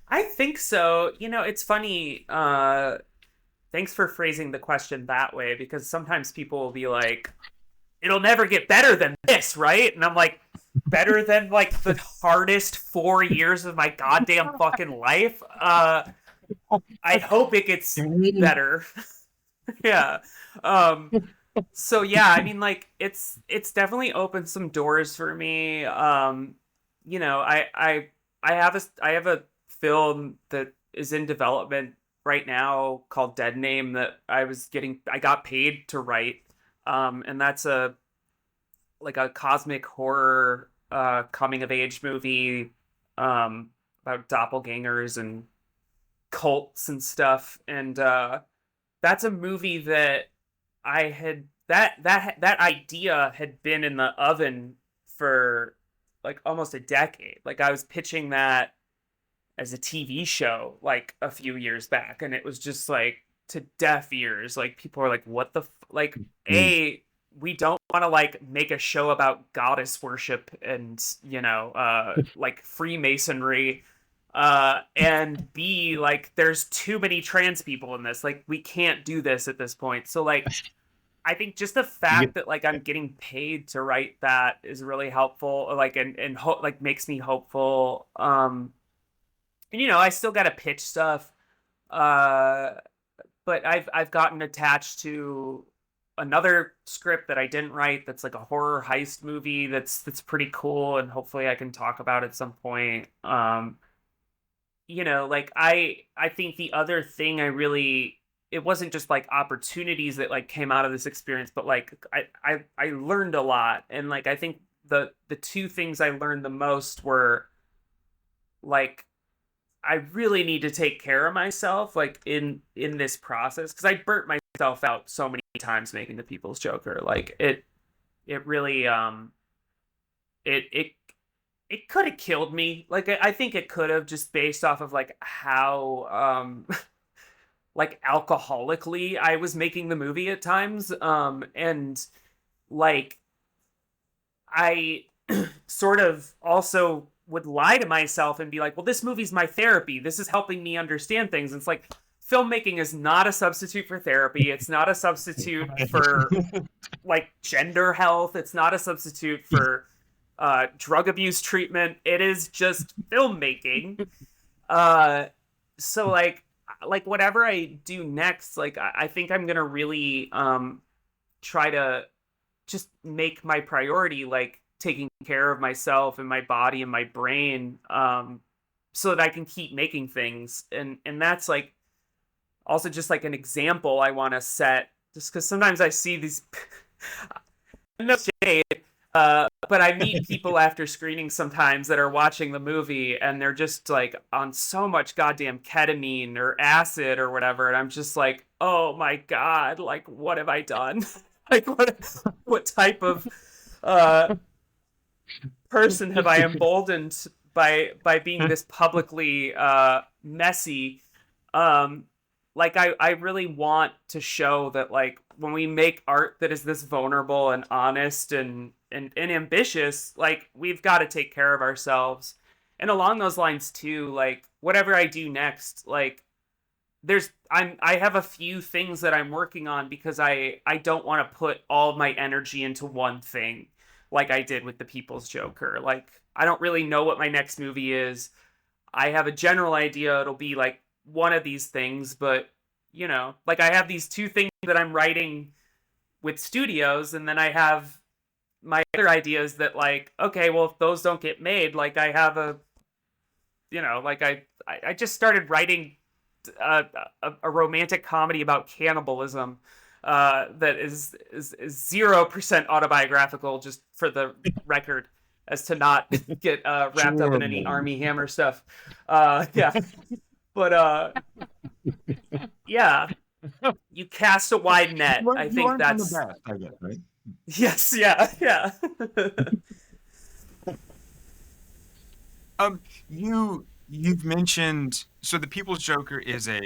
I think so. It's funny. Thanks for phrasing the question that way, because sometimes people will be like, it'll never get better than this, right? And I'm like, better than like the hardest 4 years of my goddamn fucking life? I hope it gets better. Yeah. So yeah, I mean, like it's definitely opened some doors for me. I have a film that is in development right now called Dead Name that I got paid to write. And that's a cosmic horror coming of age movie about doppelgangers and cults and stuff. And that's a movie that I had that idea had been in the oven for like almost a decade. Like I was pitching that as a TV show like a few years back, and it was just like to deaf ears. Like people are like, what the like we don't want to like make a show about goddess worship and like Freemasonry, and B, like there's too many trans people in this, like we can't do this at this point. So like I think just the fact that like I'm getting paid to write that is really helpful, like and like makes me hopeful. I still got to pitch stuff. But I've gotten attached to another script that I didn't write that's like a horror heist movie that's pretty cool, and hopefully I can talk about at some point. Like I think the other thing it wasn't just like opportunities that like came out of this experience, but like I learned a lot. And like I think the two things I learned the most were like I really need to take care of myself like in this process, because I burnt myself out so many times making the People's Joker. Like it really it could have killed me. Like I think it could have, just based off of like how like alcoholically I was making the movie at times. And like I sort of also would lie to myself and be like, well, this movie's my therapy. This is helping me understand things. And it's like, filmmaking is not a substitute for therapy. It's not a substitute for like gender health. It's not a substitute for drug abuse treatment. It is just filmmaking. So like whatever I do next, like I think I'm gonna really try to just make my priority like taking care of myself and my body and my brain, so that I can keep making things. And that's like also just like an example I want to set, just because sometimes I see these no shade, but I meet people after screening sometimes that are watching the movie and they're just like on so much goddamn ketamine or acid or whatever, and I'm just like, oh my god, like what have I done? Like what type of person have I emboldened by being this publicly messy? Like I really want to show that like when we make art that is this vulnerable and honest and ambitious, like we've got to take care of ourselves. And along those lines too, like whatever I do next, like I have a few things that I'm working on, because I don't want to put all my energy into one thing like I did with the People's Joker. Like I don't really know what my next movie is. I have a general idea it'll be like one of these things, but like I have these two things that I'm writing with studios, and then I have my other ideas that like, okay, well, if those don't get made, like I have like I just started writing a romantic comedy about cannibalism that is 0% autobiographical, just for the record, as to not get wrapped up in any Army Hammer stuff. Yeah. But yeah, you cast a wide net. I think that's the best, I guess, right? Yes, yeah. You've mentioned, so the People's Joker is a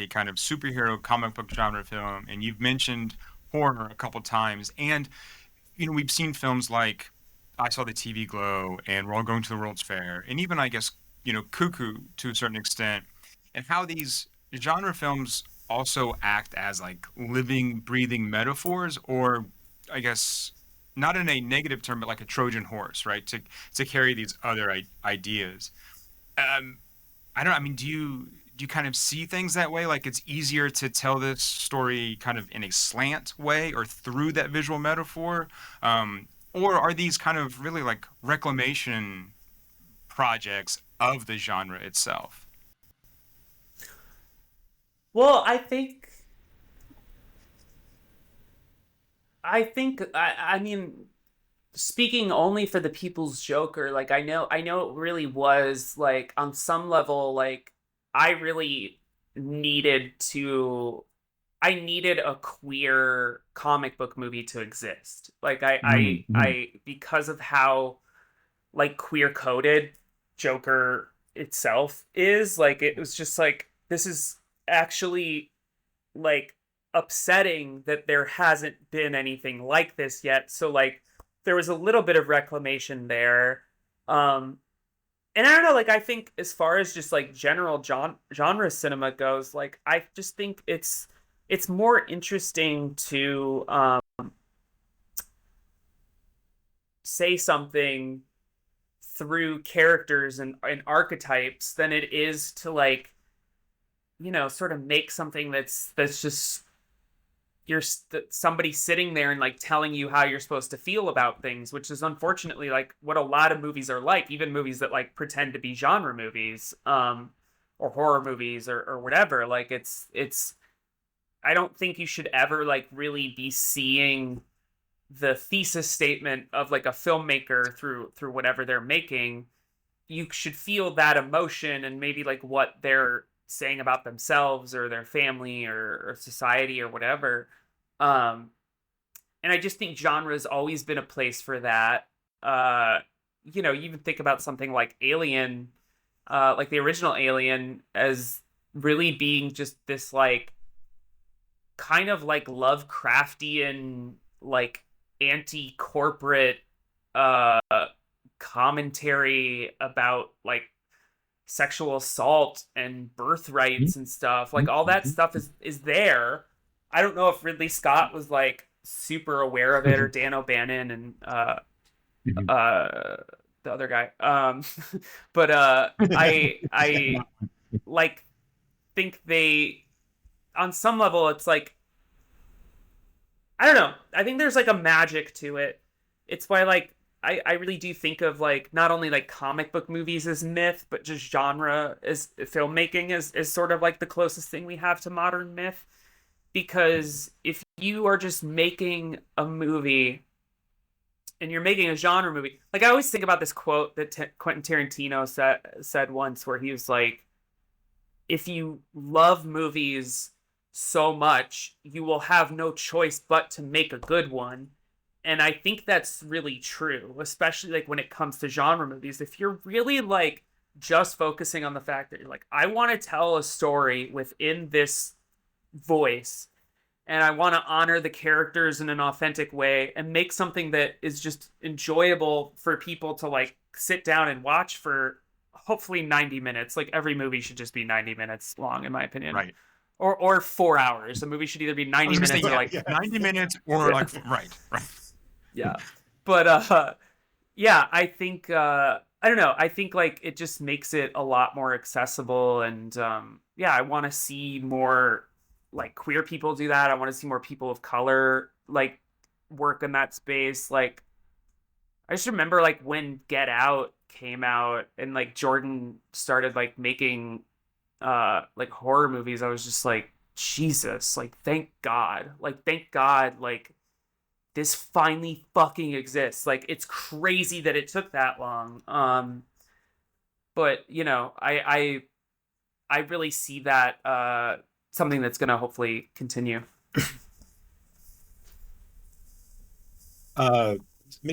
kind of superhero comic book genre film, and you've mentioned horror a couple times, and we've seen films like I Saw the TV Glow and We're All Going to the World's Fair, and even I guess Cuckoo to a certain extent, and how these genre films also act as like living, breathing metaphors, or I guess not in a negative term, but like a Trojan horse, right? To carry these other ideas. Do you kind of see things that way? Like it's easier to tell this story kind of in a slant way or through that visual metaphor? Or are these kind of really like reclamation projects of the genre itself? Well, I mean, speaking only for the People's Joker, like I know it really was like on some level, like I really I needed a queer comic book movie to exist. Like I because of how like queer coded Joker itself is, like it was just like, this is actually like upsetting that there hasn't been anything like this yet. So like there was a little bit of reclamation there. And I don't know, like I think as far as just like general genre cinema goes, like I just think it's more interesting to say something through characters and archetypes than it is to like, you know, sort of make something that's just somebody sitting there and like telling you how you're supposed to feel about things, which is unfortunately like what a lot of movies are like, even movies that like pretend to be genre movies, or horror movies or whatever. Like it's I don't think you should ever like really be seeing the thesis statement of like a filmmaker through whatever they're making. You should feel that emotion and maybe like what they're saying about themselves or their family or society or whatever. And I just think genre has always been a place for that. You know, you even think about something like Alien, like the original Alien, as really being just this like kind of like Lovecraftian, like anti-corporate commentary about like sexual assault and birthrights and stuff. Like all that stuff is there. I don't know if Ridley Scott was like super aware of it, or Dan O'Bannon and the other guy. But I like think they, on some level, it's like, I don't know. I think there's like a magic to it. It's why like I really do think of like not only like comic book movies as myth, but just genre as filmmaking is sort of like the closest thing we have to modern myth. Because if you are just making a movie and you're making a genre movie, like I always think about this quote that Quentin Tarantino said once, where he was like, if you love movies so much, you will have no choice but to make a good one. And I think that's really true, especially like when it comes to genre movies. If you're really like just focusing on the fact that you're like, I want to tell a story within this voice, and I want to honor the characters in an authentic way and make something that is just enjoyable for people to like sit down and watch for hopefully 90 minutes. Like every movie should just be 90 minutes long, in my opinion. Right. Or 4 hours. A movie should either be 90 minutes or like 90 minutes or like right. Yeah. But yeah, I think I don't know. I think like it just makes it a lot more accessible, and yeah, I want to see more like queer people do that. I want to see more people of color like work in that space. Like I just remember like when Get Out came out and like Jordan started like making like horror movies, I was just like, Jesus, like thank God. Like this finally fucking exists. Like it's crazy that it took that long. But you know, I really see that something that's gonna hopefully continue.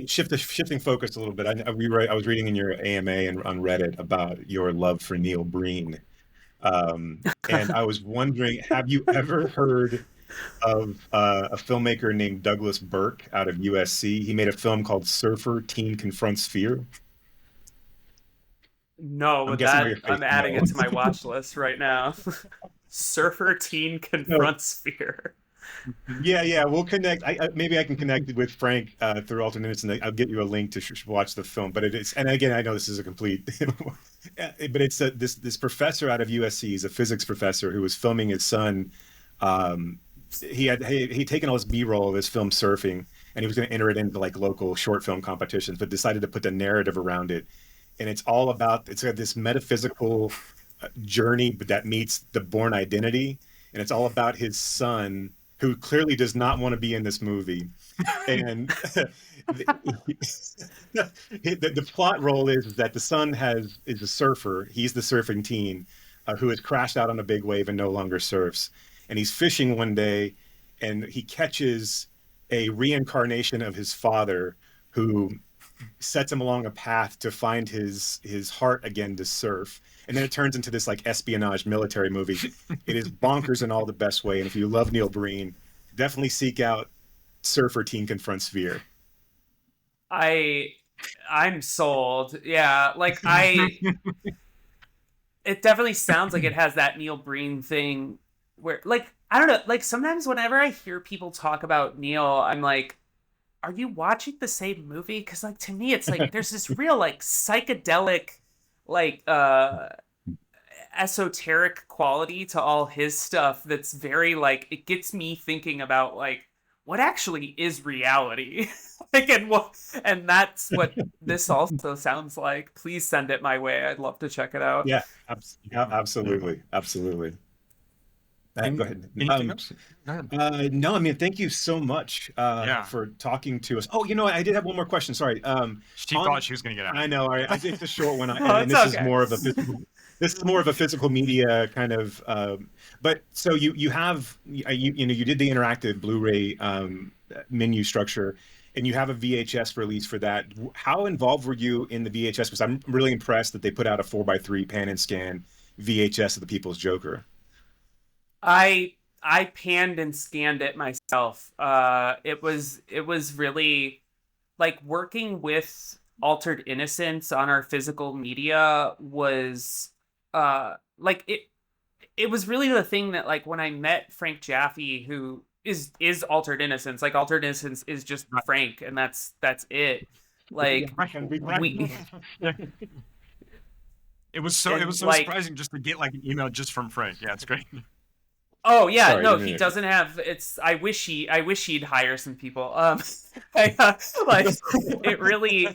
Shifting focus a little bit. I was reading in your AMA and on Reddit about your love for Neil Breen, and I was wondering, have you ever heard of a filmmaker named Douglas Burke out of USC? He made a film called Surfer Teen Confronts Fear. No, but I'm adding it to my watch list right now. Surfer Teen Confronts Fear. Yeah, we'll connect. Maybe I can connect with Frank through alternates, and I'll get you a link to watch the film. But it is, and again, I know this is a complete, but it's this professor out of USC. He's a physics professor who was filming his son. He'd taken all this B-roll of his film surfing, and he was going to enter it into like local short film competitions, but decided to put the narrative around it. And it's all about, it's got this metaphysical journey that meets the Bourne Identity, and it's all about his son, who clearly does not want to be in this movie. And the plot role is that the son is a surfer. He's the surfing teen who has crashed out on a big wave and no longer surfs. And he's fishing one day, and he catches a reincarnation of his father, who sets him along a path to find his heart again to surf. And then it turns into this like espionage military movie. It is bonkers in all the best way. And if you love Neil Breen, definitely seek out Surfer Teen Confronts Fear. I'm sold. Yeah, like it definitely sounds like it has that Neil Breen thing where, like, I don't know, like sometimes whenever I hear people talk about Neil, I'm like, are you watching the same movie? Because like to me it's like there's this real like psychedelic like esoteric quality to all his stuff that's very like it gets me thinking about like what actually is reality. Like and that's what this also sounds like. Please send it my way. I'd love to check it out. Yeah, absolutely, absolutely. Go ahead. Anything else? No, I mean, thank you so much Yeah. for talking to us. Oh, you know what? I did have one more question. Sorry. She thought she was going to get out. I know. I think it's a short one, Oh, and it's this is okay. more of a physical. This is more of a physical media kind of. But so you have you did the interactive Blu-ray menu structure, and you have a VHS release for that. How involved were you in the VHS? Because I'm really impressed that they put out a 4:3 pan and scan VHS of the People's Joker. I panned and scanned it myself. It was really like working with Altered Innocence on our physical media was like it was really the thing that like when I met Frank Jaffe, who is Altered Innocence, like Altered Innocence is just Frank, and that's it. Like we It was so like, surprising just to get like an email just from Frank. Yeah, it's great. oh yeah, Sorry, no, he doesn't have. It's. I wish he'd hire some people. Like it really,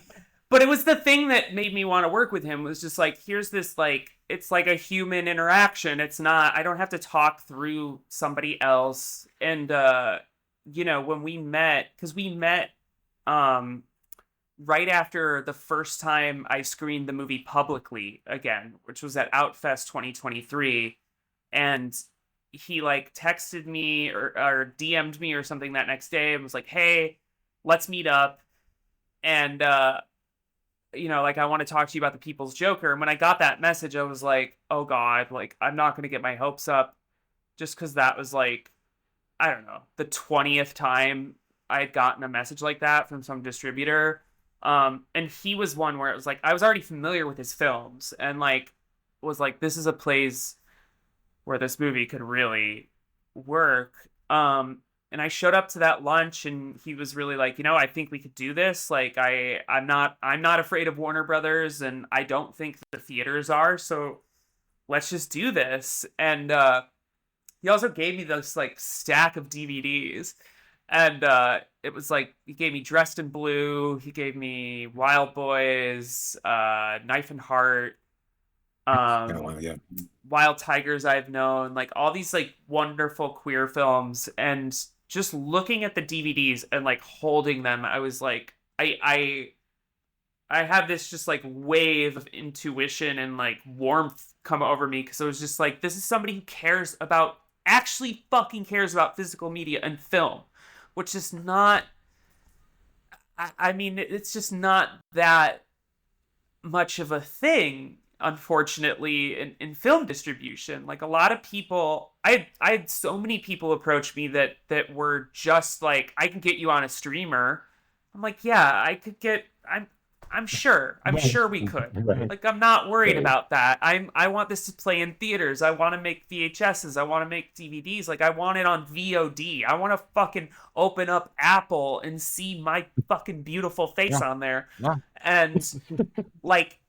but it was the thing that made me want to work with him. Was just like here's this like it's like a human interaction. It's not. I don't have to talk through somebody else. And when we met, because we met right after the first time I screened the movie publicly again, which was at Outfest 2023, and he like texted me or DM'd me or something that next day and was like, hey, let's meet up. And, like, I want to talk to you about the People's Joker. And when I got that message, I was like, oh God, like, I'm not going to get my hopes up just because that was like, I don't know, the 20th time I had gotten a message like that from some distributor. And he was one where it was like, I was already familiar with his films and like, was like, this is a place where this movie could really work. And I showed up to that lunch and he was really like, I think we could do this. Like I'm not afraid of Warner Brothers and I don't think the theaters are. So let's just do this. And he also gave me this like stack of DVDs. And it was like he gave me Dressed in Blue, he gave me Wild Boys, Knife and Heart, Yeah. Wild Tigers I've known, like all these like wonderful queer films, and just looking at the DVDs and like holding them, I was like, I had this just like wave of intuition and like warmth come over me because I was just like, this is somebody who actually fucking cares about physical media and film, which is not. I mean, it's just not that much of a thing, unfortunately, in film distribution. Like a lot of people, I had so many people approach me that were just like, I can get you on a streamer. I'm like, yeah, I could get. I'm sure we could. Like, I'm not worried about that. I want this to play in theaters. I want to make VHSs. I want to make DVDs. Like, I want it on VOD. I want to fucking open up Apple and see my fucking beautiful face on there. Yeah. And like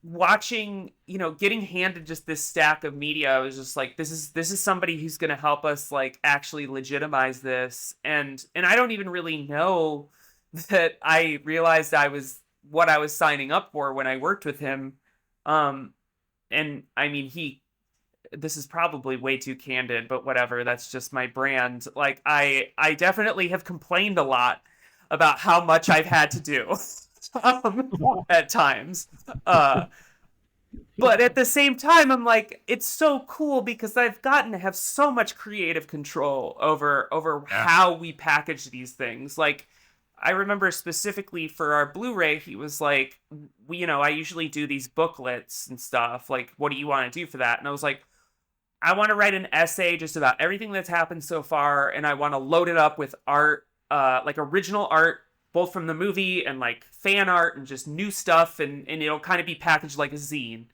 watching, getting handed just this stack of media, I was just like, this is somebody who's going to help us like actually legitimize this. And I don't even really know that I realized what I was signing up for when I worked with him. And I mean, this is probably way too candid, but whatever, that's just my brand. Like I definitely have complained a lot about how much I've had to do at times. But at the same time, I'm like, it's so cool because I've gotten to have so much creative control over how we package these things. Like, I remember specifically for our Blu-ray, he was like, I usually do these booklets and stuff. Like, what do you want to do for that? And I was like, I want to write an essay just about everything that's happened so far. And I want to load it up with art, like original art, both from the movie and like fan art and just new stuff. And it'll kind of be packaged like a zine.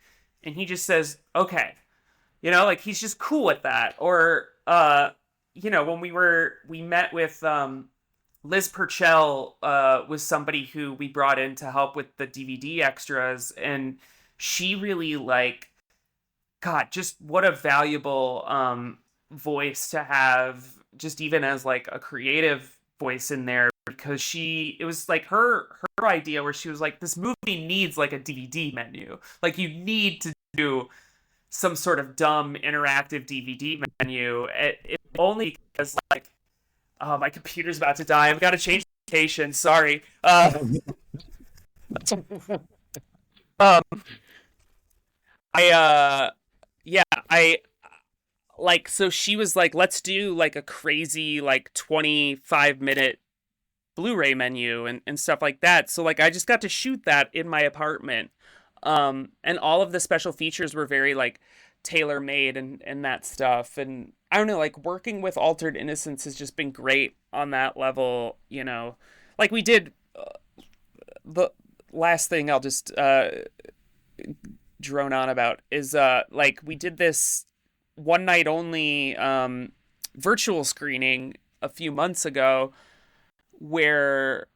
And he just says, okay, like he's just cool with that. Or, when we met with Liz Purcell was somebody who we brought in to help with the DVD extras, and she really like, God, just what a valuable voice to have, just even as like a creative voice in there, because it was like her idea where she was like, this movie needs like a DVD menu. Like you need to do some sort of dumb interactive DVD menu. It only because like, my computer's about to die. I've got to change location. Sorry. I like, so she was like, let's do like a crazy like 25-minute Blu-ray menu and stuff like that. So like I just got to shoot that in my apartment. And all of the special features were very like tailor-made and that stuff. And I don't know, like working with Altered Innocence has just been great on that level, you know. Like we did the last thing I'll just drone on about is like we did this one night only virtual screening a few months ago where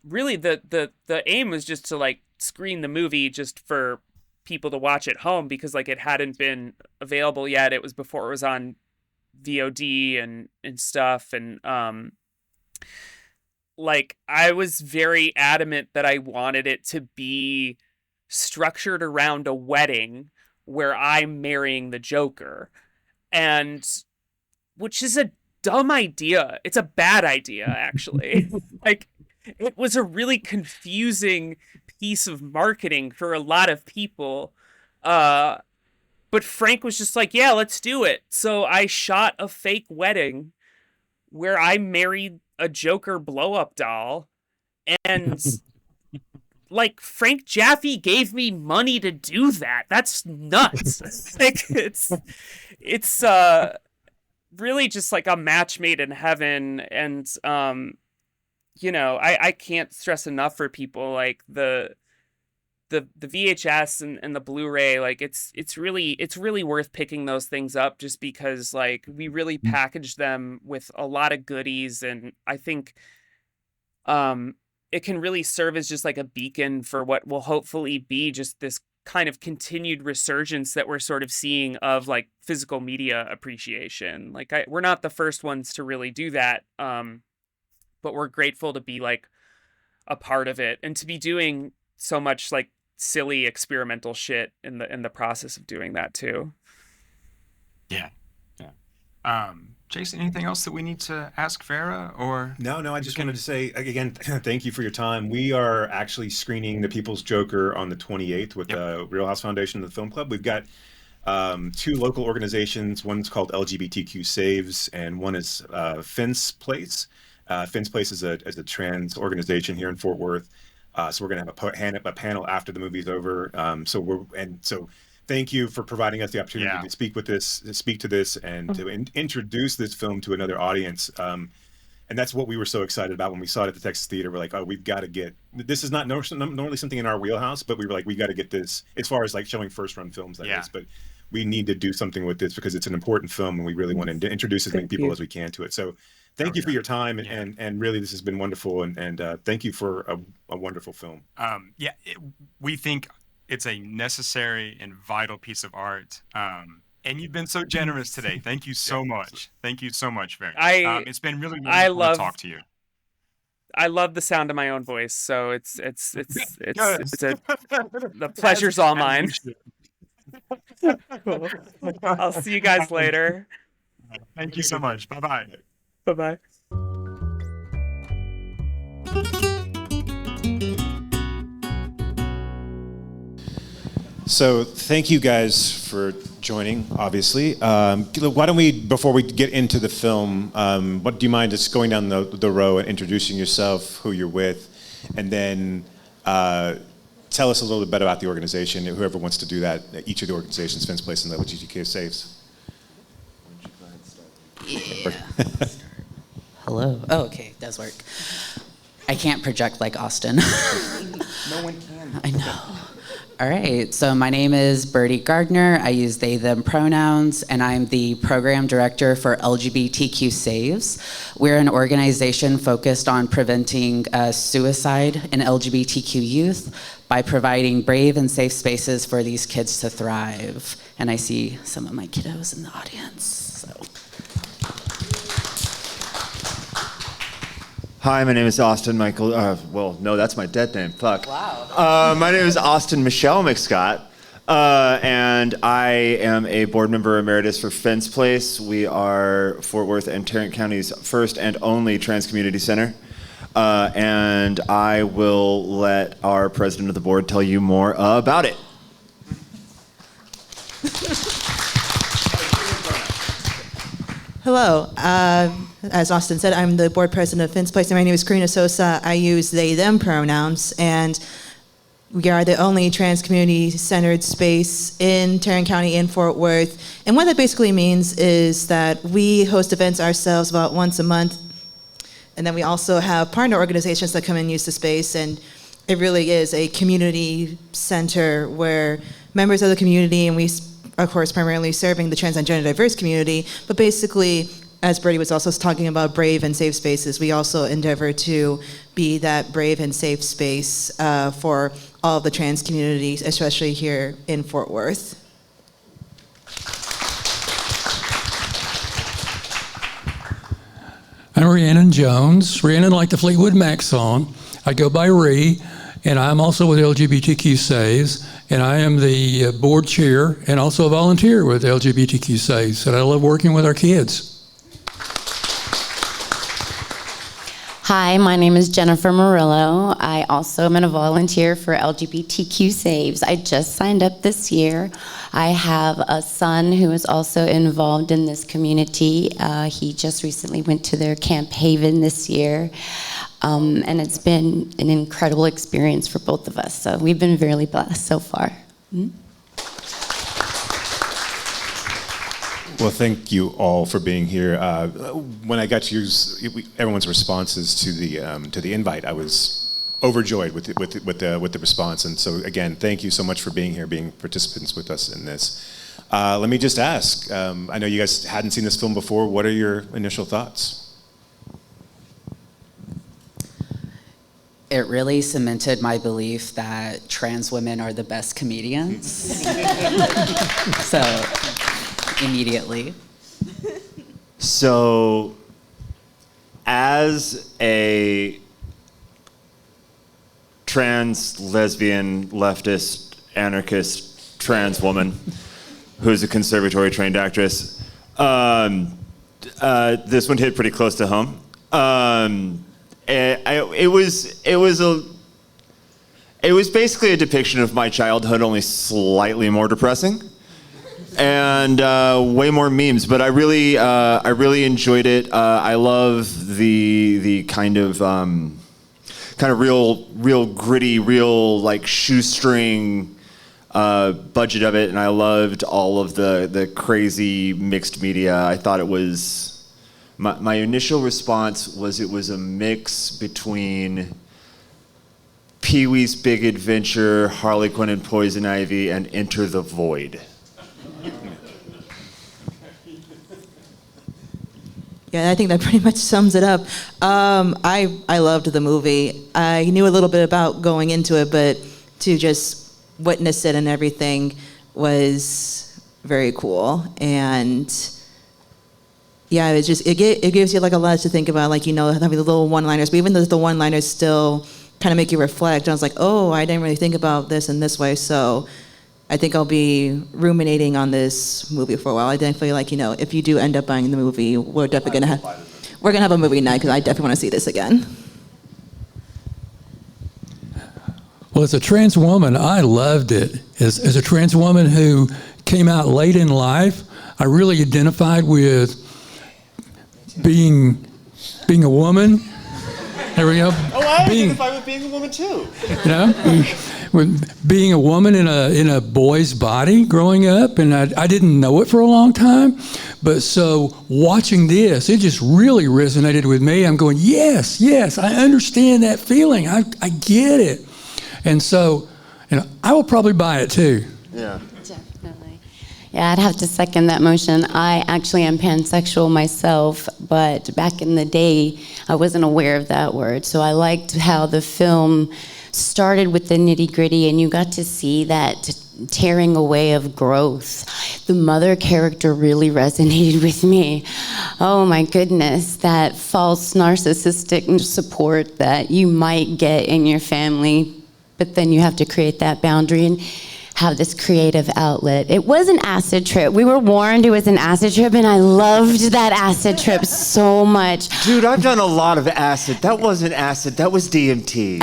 really the aim was just to like screen the movie just for people to watch at home because like it hadn't been available yet. It was before it was on VOD and stuff. And like I was very adamant that I wanted it to be structured around a wedding where I'm marrying the Joker. And which is a dumb idea. It's a bad idea, actually. Like, it was a really confusing piece of marketing for a lot of people. But Frank was just like, yeah, let's do it. So I shot a fake wedding where I married a Joker blow-up doll. And like, Frank Jaffe gave me money to do that. That's nuts. Like, it's really just like a match made in heaven. And you know, I can't stress enough for people like the VHS and the Blu-ray, like it's really worth picking those things up just because like we really packaged them with a lot of goodies. And I think it can really serve as just like a beacon for what will hopefully be just this kind of continued resurgence that we're sort of seeing of like physical media appreciation. Like we're not the first ones to really do that. But we're grateful to be like a part of it and to be doing so much like silly experimental shit in the process of doing that too. Yeah. Jason, anything else that we need to ask Vera or? No, I just wanted to say again, thank you for your time. We are actually screening The People's Joker on the 28th with the Real House Foundation and the Film Club. We've got two local organizations. One's called LGBTQ Saves and one is Fence Place. Fence Place is a trans organization here in Fort Worth. So we're going to have a panel after the movie's over. So thank you for providing us the opportunity to speak to this and to introduce this film to another audience. And that's what we were so excited about when we saw it at the Texas Theater. We're like, oh, we've got to get, this is not normally something in our wheelhouse, but we were like, we got to get this as far as like showing first run films like this, but we need to do something with this because it's an important film and we really want to introduce as many people as we can to it. So thank you for your time and really this has been wonderful and thank you for a wonderful film. We think it's a necessary and vital piece of art. And you've been so generous today. Thank you so much. Thank you so much, Vera. It's been really wonderful to talk to you. I love the sound of my own voice, so the pleasure's all mine. Cool. I'll see you guys later. Thank you so much. Bye-bye. Bye-bye. So thank you guys for joining, obviously. Why don't we, before we get into the film, do you mind just going down the row and introducing yourself, who you're with, and then tell us a little bit about the organization, whoever wants to do that, each of the organizations, Fence Place and the LGBTQ Saves. Yeah. Hello. Oh, okay, it does work. I can't project like Austin. No one can. I know. All right, so my name is Birdie Gardner. I use they, them pronouns, and I'm the program director for LGBTQ Saves. We're an organization focused on preventing suicide in LGBTQ youth by providing brave and safe spaces for these kids to thrive. And I see some of my kiddos in the audience, so. Hi, my name is Austin Michael. Well, no, that's my dead name. Fuck. Wow. My name is Austin Michelle McScott, and I am a board member emeritus for Fence Place. We are Fort Worth and Tarrant County's first and only trans community center. And I will let our president of the board tell you more about it. Hello. As Austin said, I'm the board president of Fence Place, and my name is Karina Sosa. I use they, them pronouns, and we are the only trans community-centered space in Tarrant County in Fort Worth. And what that basically means is that we host events ourselves about once a month, and then we also have partner organizations that come and use the space, and it really is a community center where members of the community, and we, of course, primarily serving the trans and gender diverse community, but basically, as Birdie was also talking about brave and safe spaces, we also endeavor to be that brave and safe space for all of the trans communities, especially here in Fort Worth. I'm Rhiannon Jones. Rhiannon, like the Fleetwood Mac song. I go by Ree, and I'm also with LGBTQ Saves, and I am the board chair and also a volunteer with LGBTQ Saves, and I love working with our kids. Hi, my name is Jennifer Murillo. I also am a volunteer for LGBTQ Saves. I just signed up this year. I have a son who is also involved in this community. He just recently went to their Camp Haven this year. And it's been an incredible experience for both of us. So we've been very blessed so far. Mm-hmm. Well, thank you all for being here. When I got to use everyone's responses to the invite, I was overjoyed with the response. And so again, thank you so much for being here, being participants with us in this. Let me just ask. I know you guys hadn't seen this film before. What are your initial thoughts? It really cemented my belief that trans women are the best comedians. So, immediately. So, as a trans, lesbian, leftist, anarchist, trans woman who's a conservatory trained actress, this one hit pretty close to home. It was basically a depiction of my childhood, only slightly more depressing, and way more memes. But I really enjoyed it. I love the kind of real gritty, real like shoestring budget of it, and I loved all of the crazy mixed media. I thought it was. My initial response was it was a mix between Pee-wee's Big Adventure, Harley Quinn and Poison Ivy, and Enter the Void. Yeah, I think that pretty much sums it up. I loved the movie. I knew a little bit about going into it, but to just witness it and everything was very cool. And yeah, it gives you like a lot to think about, like, you know, having the little one-liners, but even though the one-liners still kind of make you reflect. I was like, oh, I didn't really think about this in this way, so I think I'll be ruminating on this movie for a while. I definitely feel like, you know, if you do end up buying the movie, we're definitely gonna have a movie night because I definitely want to see this again. Well, as a trans woman, I loved it. As a trans woman who came out late in life, I really identified with being a woman. There we go. Oh, I identify with being a woman too. You know, with being a woman in a boy's body growing up, and I didn't know it for a long time. But so watching this, it just really resonated with me. I'm going, yes, I understand that feeling. I get it. And so And I will probably buy it too. Yeah. Definitely. Yeah, I'd have to second that motion. I actually am pansexual myself, but back in the day, I wasn't aware of that word. So I liked how the film started with the nitty-gritty, and you got to see that tearing away of growth. The mother character really resonated with me. Oh my goodness, that false narcissistic support that you might get in your family, but then you have to create that boundary and have this creative outlet. It was an acid trip. We were warned it was an acid trip, and I loved that acid trip so much. Dude, I've done a lot of acid. That wasn't acid, that was DMT.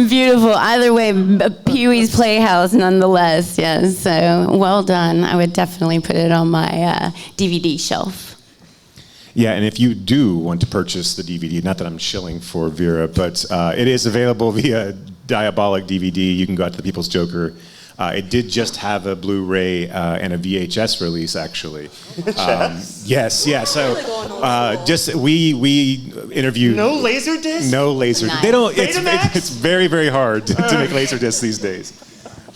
Beautiful. Either way, Pee-wee's Playhouse nonetheless, yes. So well done. I would definitely put it on my DVD shelf. Yeah, and if you do want to purchase the DVD, not that I'm shilling for Vera, but it is available via Diabolic DVD. You can go out to the People's Joker. It did just have a Blu-ray and a VHS release, actually. Yes, yeah. So just we interviewed. No Laserdisc? No Laserdisc. Nice. They don't. It's very, very hard to make Laserdiscs these days.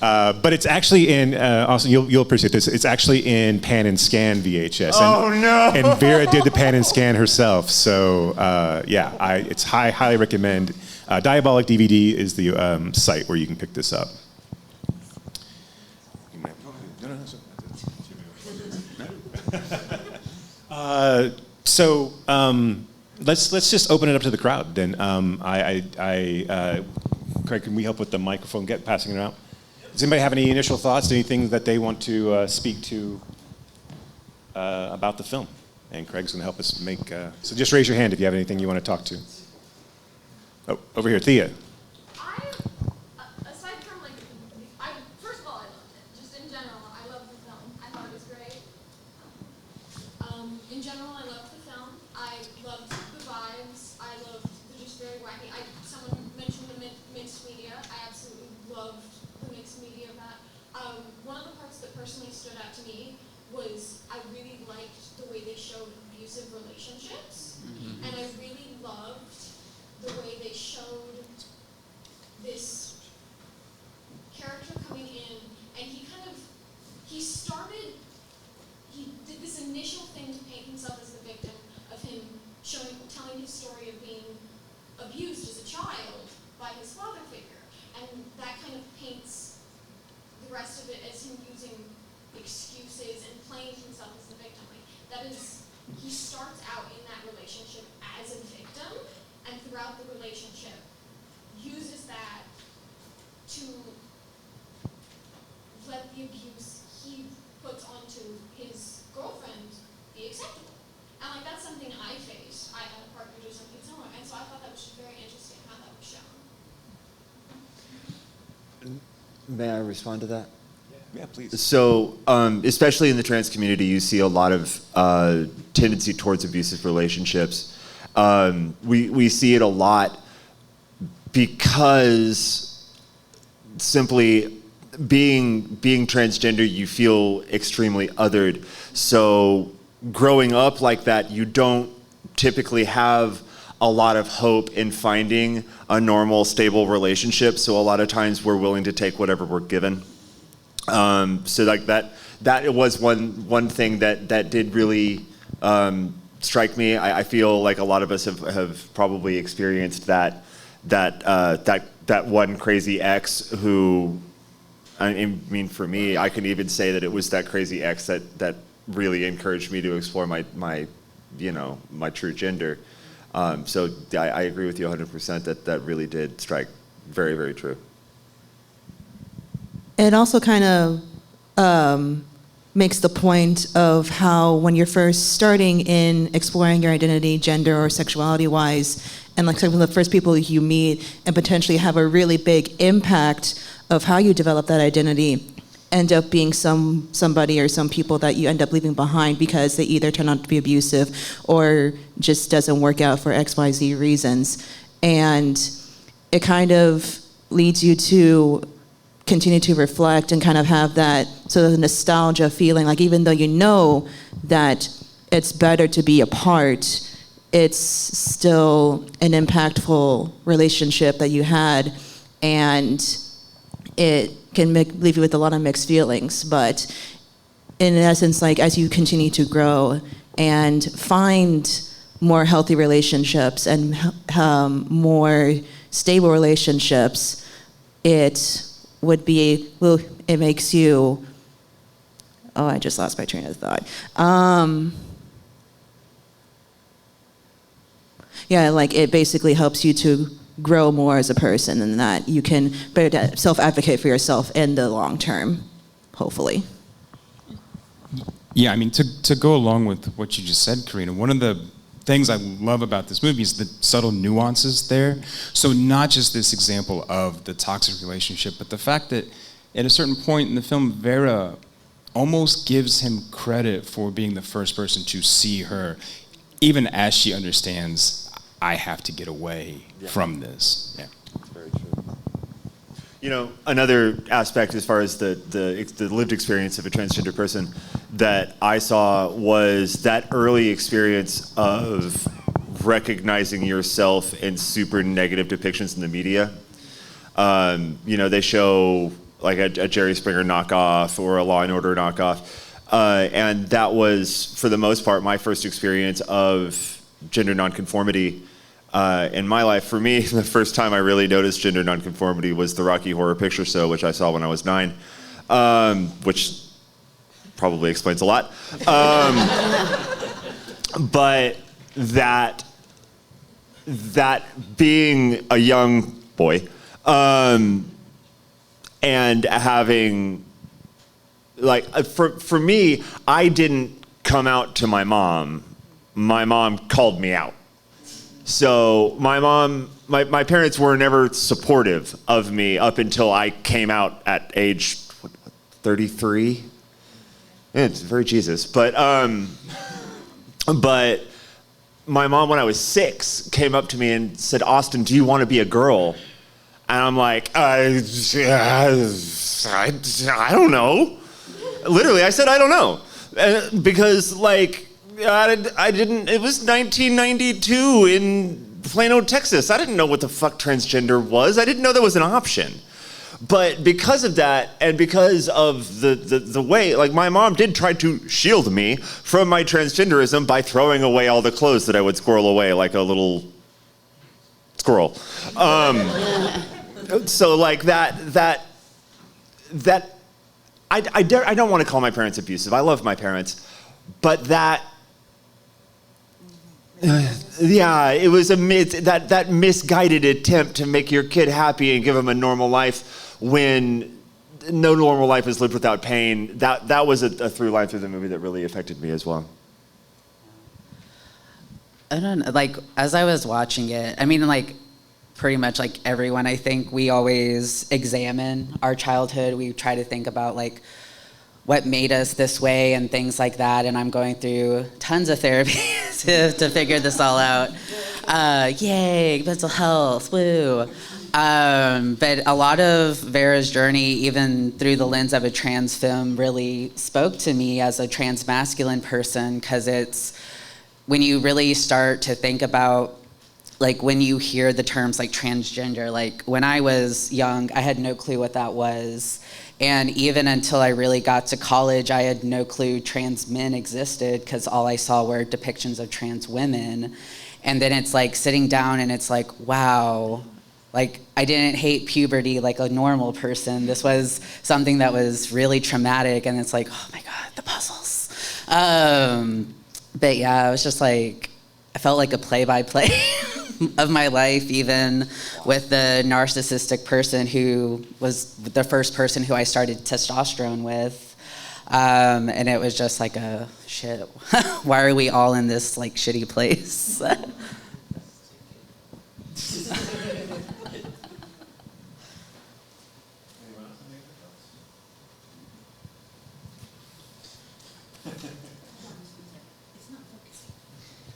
But it's actually in. Also, you'll appreciate this. It's actually in pan and scan VHS. Oh no! And Vera did the pan and scan herself. So yeah, it's highly recommend. Diabolic DVD is the site where you can pick this up. So let's just open it up to the crowd. Then Craig, can we help with the microphone? Passing it out. Does anybody have any initial thoughts? Anything that they want to speak to about the film? And Craig's going to help us make. So just raise your hand if you have anything you want to talk to. Oh, over here, Thea. Aside from first of all, I loved it. Just in general, I loved the film. I thought it was great. In general, I loved the film. I loved the vibes. I loved the just very wacky. Someone mentioned the mixed media. I absolutely loved the mixed media of that. One of the parts that personally stood out to me was I really liked the way they showed abusive relationships, and I really loved the way they showed this character coming in, and he did this initial thing to paint himself as the victim of him telling his story of being abused as a child by his father figure, and that kind of paints the rest of it as him using excuses and playing himself as the victim. He starts out in that relationship as a victim, and throughout the relationship uses that to let the abuse he puts onto his girlfriend be acceptable. And that's something I faced. I had a partner do something similar, and so I thought that was just very interesting how that was shown. May I respond to that? Yeah, please. So, especially in the trans community, you see a lot of tendency towards abusive relationships. We see it a lot because simply being transgender, you feel extremely othered. So growing up like that, you don't typically have a lot of hope in finding a normal, stable relationship. So a lot of times we're willing to take whatever we're given. So that it was one thing that did really strike me. I feel like a lot of us have probably experienced that one crazy ex who, I mean, for me, I can even say that it was that crazy ex that really encouraged me to explore my true gender. So I agree with you 100% that really did strike very, very true. It also kind of makes the point of how when you're first starting in exploring your identity, gender or sexuality-wise, and some of the first people you meet and potentially have a really big impact of how you develop that identity end up being somebody or some people that you end up leaving behind because they either turn out to be abusive or just doesn't work out for XYZ reasons. And it kind of leads you to continue to reflect and kind of have that sort of nostalgia feeling, even though you know that it's better to be apart, it's still an impactful relationship that you had, and it can leave you with a lot of mixed feelings. But in essence, like as you continue to grow and find more healthy relationships and more stable relationships, it makes you, oh, I just lost my train of thought. Yeah, like it basically helps you to grow more as a person, and that you can better self-advocate for yourself in the long term, hopefully. Yeah, I mean, to go along with what you just said, Karina, one of the things I love about this movie is the subtle nuances there. So not just this example of the toxic relationship, but the fact that at a certain point in the film, Vera almost gives him credit for being the first person to see her, even as she understands, I have to get away from this. Yeah. That's very true. You know, another aspect as far as the lived experience of a transgender person that I saw was that early experience of recognizing yourself in super negative depictions in the media. You know, they show like a Jerry Springer knockoff or a Law and Order knockoff. And that was, for the most part, my first experience of gender nonconformity in my life. For me, the first time I really noticed gender nonconformity was the Rocky Horror Picture Show, which I saw when I was 9, which probably explains a lot. But that being a young boy and having, like, for me, I didn't come out to my mom. My mom called me out. So my parents were never supportive of me up until I came out at age 33. Yeah, it's very Jesus. But my mom, when I was 6, came up to me and said, "Austin, do you want to be a girl?" And I'm like, I don't know. Literally, I said, I don't know. Because, like, I didn't, it was 1992 in Plano, Texas. I didn't know what the fuck transgender was. I didn't know there was an option. But because of that, and because of the way, like, my mom did try to shield me from my transgenderism by throwing away all the clothes that I would squirrel away like a little squirrel. So, like, that I don't want to call my parents abusive. I love my parents. But that, yeah, it was that misguided attempt to make your kid happy and give him a normal life when no normal life is lived without pain. That was a through line through the movie that really affected me as well. I don't know, like, as I was watching it, I mean, like, pretty much like everyone, I think we always examine our childhood. We try to think about, like, what made us this way and things like that. And I'm going through tons of therapy to figure this all out. Yay, mental health, woo. But a lot of Vera's journey, even through the lens of a trans film, really spoke to me as a trans masculine person, because it's when you really start to think about, like, when you hear the terms like transgender, like, when I was young, I had no clue what that was. And even until I really got to college, I had no clue trans men existed, because all I saw were depictions of trans women. And then it's like sitting down and it's like, wow, like, I didn't hate puberty like a normal person. This was something that was really traumatic, and it's like, oh my God, the puzzles. But yeah, I was just like, I felt like a play-by-play of my life, even with the narcissistic person who was the first person who I started testosterone with. And it was just like, shit, why are we all in this, like, shitty place?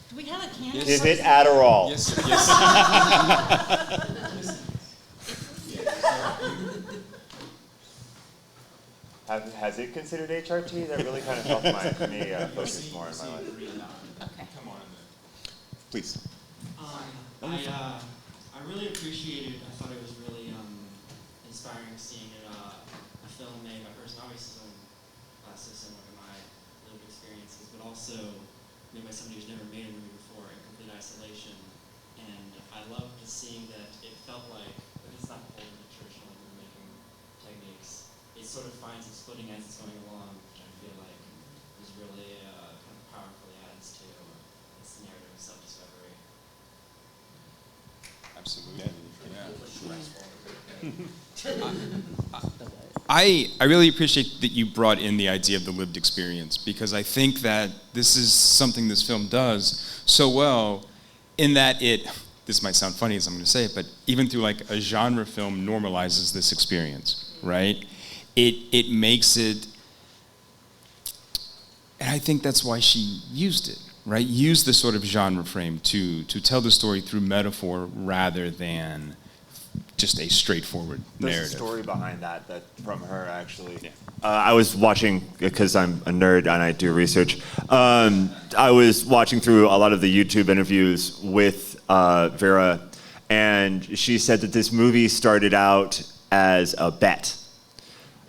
Do we have a can? Is it Adderall? Yes. Has it considered HRT? That really kind of helped me focus more in my life. Okay. Please. I really appreciated. I thought it was really inspiring seeing a film made by a person obviously so similar to my lived experiences, but also made by somebody who's never made a movie before in complete isolation. And I loved seeing that it felt like, but it's not holding the traditional movie-making techniques. It sort of finds its footing as it's going along, which I feel like is really kind of powerfully adds to its narrative of self-discovery. Absolutely. I really appreciate that you brought in the idea of the lived experience, because I think that this is something this film does so well in that this might sound funny as I'm going to say it, but even through like a genre film normalizes this experience, right? It makes it, and I think that's why she used it, right? Use the sort of genre frame to tell the story through metaphor rather than just a straightforward narrative. There's a story behind that from her, actually. Yeah. I was watching, because I'm a nerd and I do research, I was watching through a lot of the YouTube interviews with Vera, and she said that this movie started out as a bet.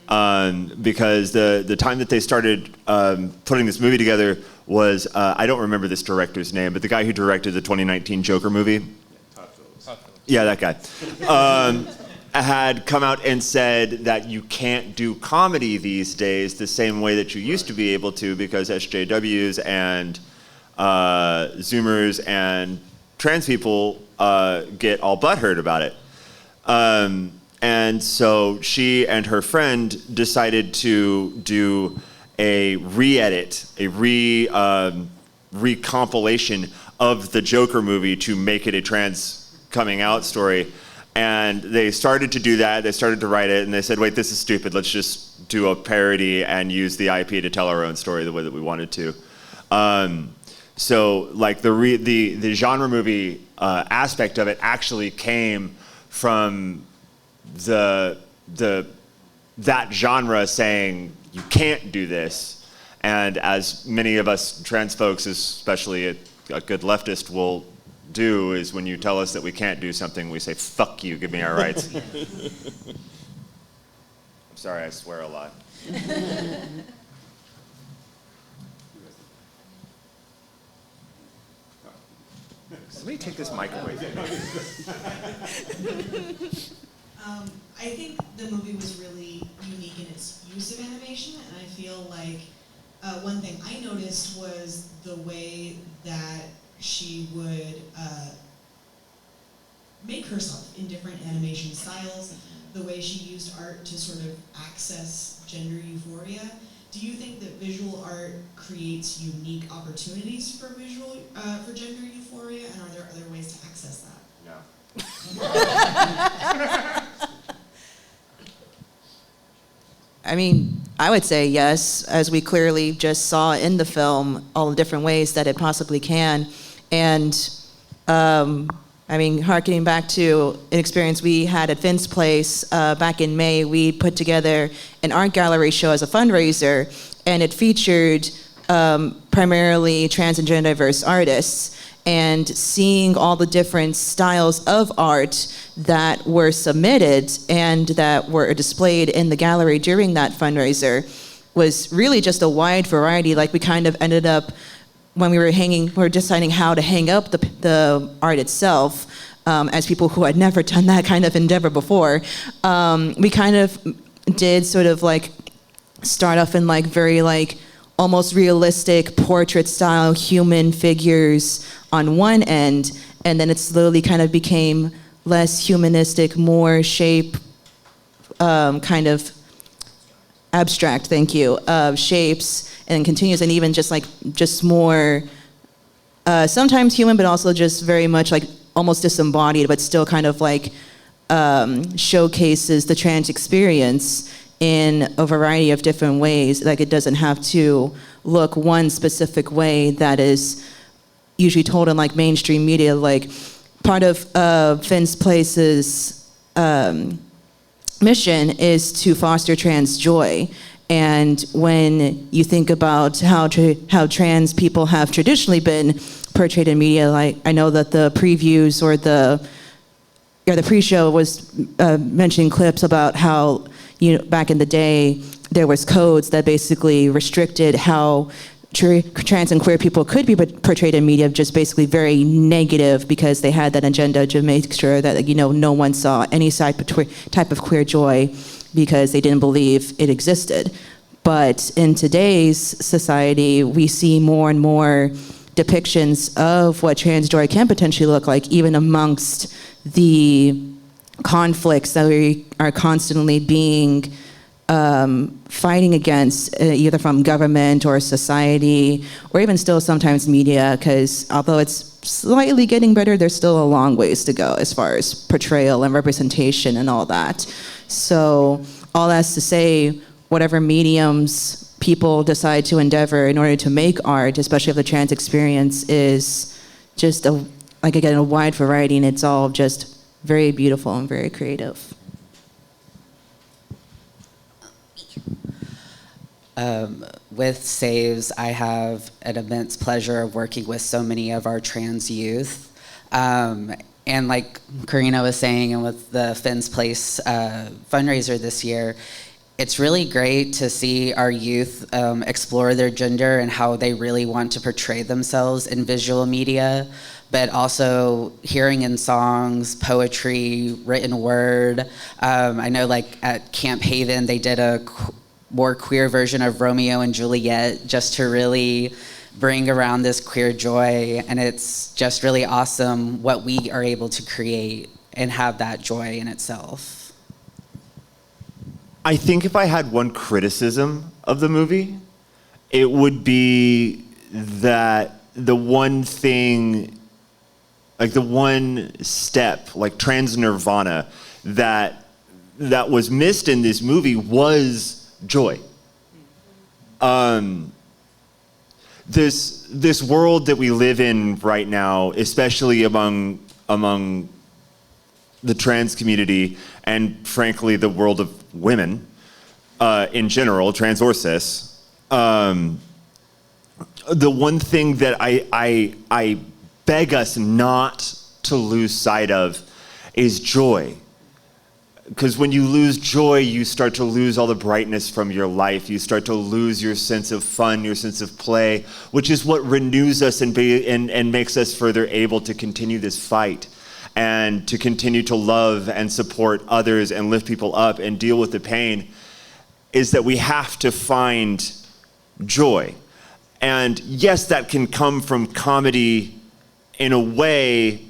Because the time that they started putting this movie together was, I don't remember this director's name, but the guy who directed the 2019 Joker movie. Yeah, that guy. Had come out and said that you can't do comedy these days the same way that you used to be able to, because SJWs and Zoomers and trans people get all butthurt about it. And so she and her friend decided to do a re-edit, a recompilation of the Joker movie to make it a trans coming out story. And they started to do that, they started to write it, and they said, wait, this is stupid, let's just do a parody and use the IP to tell our own story the way that we wanted to. So like the genre movie aspect of it actually came from that genre saying, you can't do this. And as many of us trans folks, especially a good leftist, will do, is when you tell us that we can't do something, we say, fuck you, give me our rights. I'm sorry, I swear a lot. Somebody take this mic away from me. I think the movie was really unique in its use of animation, and I feel like one thing I noticed was the way that she would make herself in different animation styles, the way she used art to sort of access gender euphoria. Do you think that visual art creates unique opportunities for gender euphoria, and are there other ways to access that? No. I mean, I would say yes, as we clearly just saw in the film, all the different ways that it possibly can. And I mean, harkening back to an experience we had at Finn's Place back in May, we put together an art gallery show as a fundraiser, and it featured primarily trans and gender diverse artists. And seeing all the different styles of art that were submitted and that were displayed in the gallery during that fundraiser was really just a wide variety. Like, we kind of ended up, when we were deciding how to hang up the art itself, as people who had never done that kind of endeavor before, we kind of did sort of like start off in like very like almost realistic portrait style human figures on one end, and then it slowly kind of became less humanistic, more shape, kind of abstract, thank you, shapes, and continues, and even just more, sometimes human, but also just very much like almost disembodied, but still kind of like showcases the trans experience in a variety of different ways. Like, it doesn't have to look one specific way that is usually told in like mainstream media. Like, part of Finn's Place's mission is to foster trans joy. And when you think about how trans people have traditionally been portrayed in media. Like, I know that the previews or the pre-show was mentioning clips about how, back in the day, there was codes that basically restricted how trans and queer people could be portrayed in media, just basically very negative, because they had that agenda to make sure that no one saw any type of queer joy because they didn't believe it existed. But in today's society, we see more and more depictions of what trans joy can potentially look like, even amongst the conflicts that we are constantly being fighting against, either from government or society, or even still sometimes media, because although it's slightly getting better, there's still a long ways to go as far as portrayal and representation and all that. So all that's to say, whatever mediums people decide to endeavor in order to make art, especially if the trans experience is just a wide variety, and it's all just very beautiful and very creative. With Saves, I have an immense pleasure of working with so many of our trans youth. And like Karina was saying, and with the Finn's Place fundraiser this year, it's really great to see our youth explore their gender and how they really want to portray themselves in visual media, but also hearing in songs, poetry, written word. I know like at Camp Haven, they did a more queer version of Romeo and Juliet just to really bring around this queer joy. And it's just really awesome what we are able to create and have that joy in itself. I think if I had one criticism of the movie, it would be that the one thing, like the one step, like trans nirvana, that was missed in this movie was joy. This world that we live in right now, especially among the trans community, and frankly the world of women in general, trans or cis, the one thing that I beg us not to lose sight of is joy. Because when you lose joy, you start to lose all the brightness from your life. You start to lose your sense of fun, your sense of play, which is what renews us and makes us further able to continue this fight and to continue to love and support others and lift people up and deal with the pain, is that we have to find joy. And yes, that can come from comedy in a way,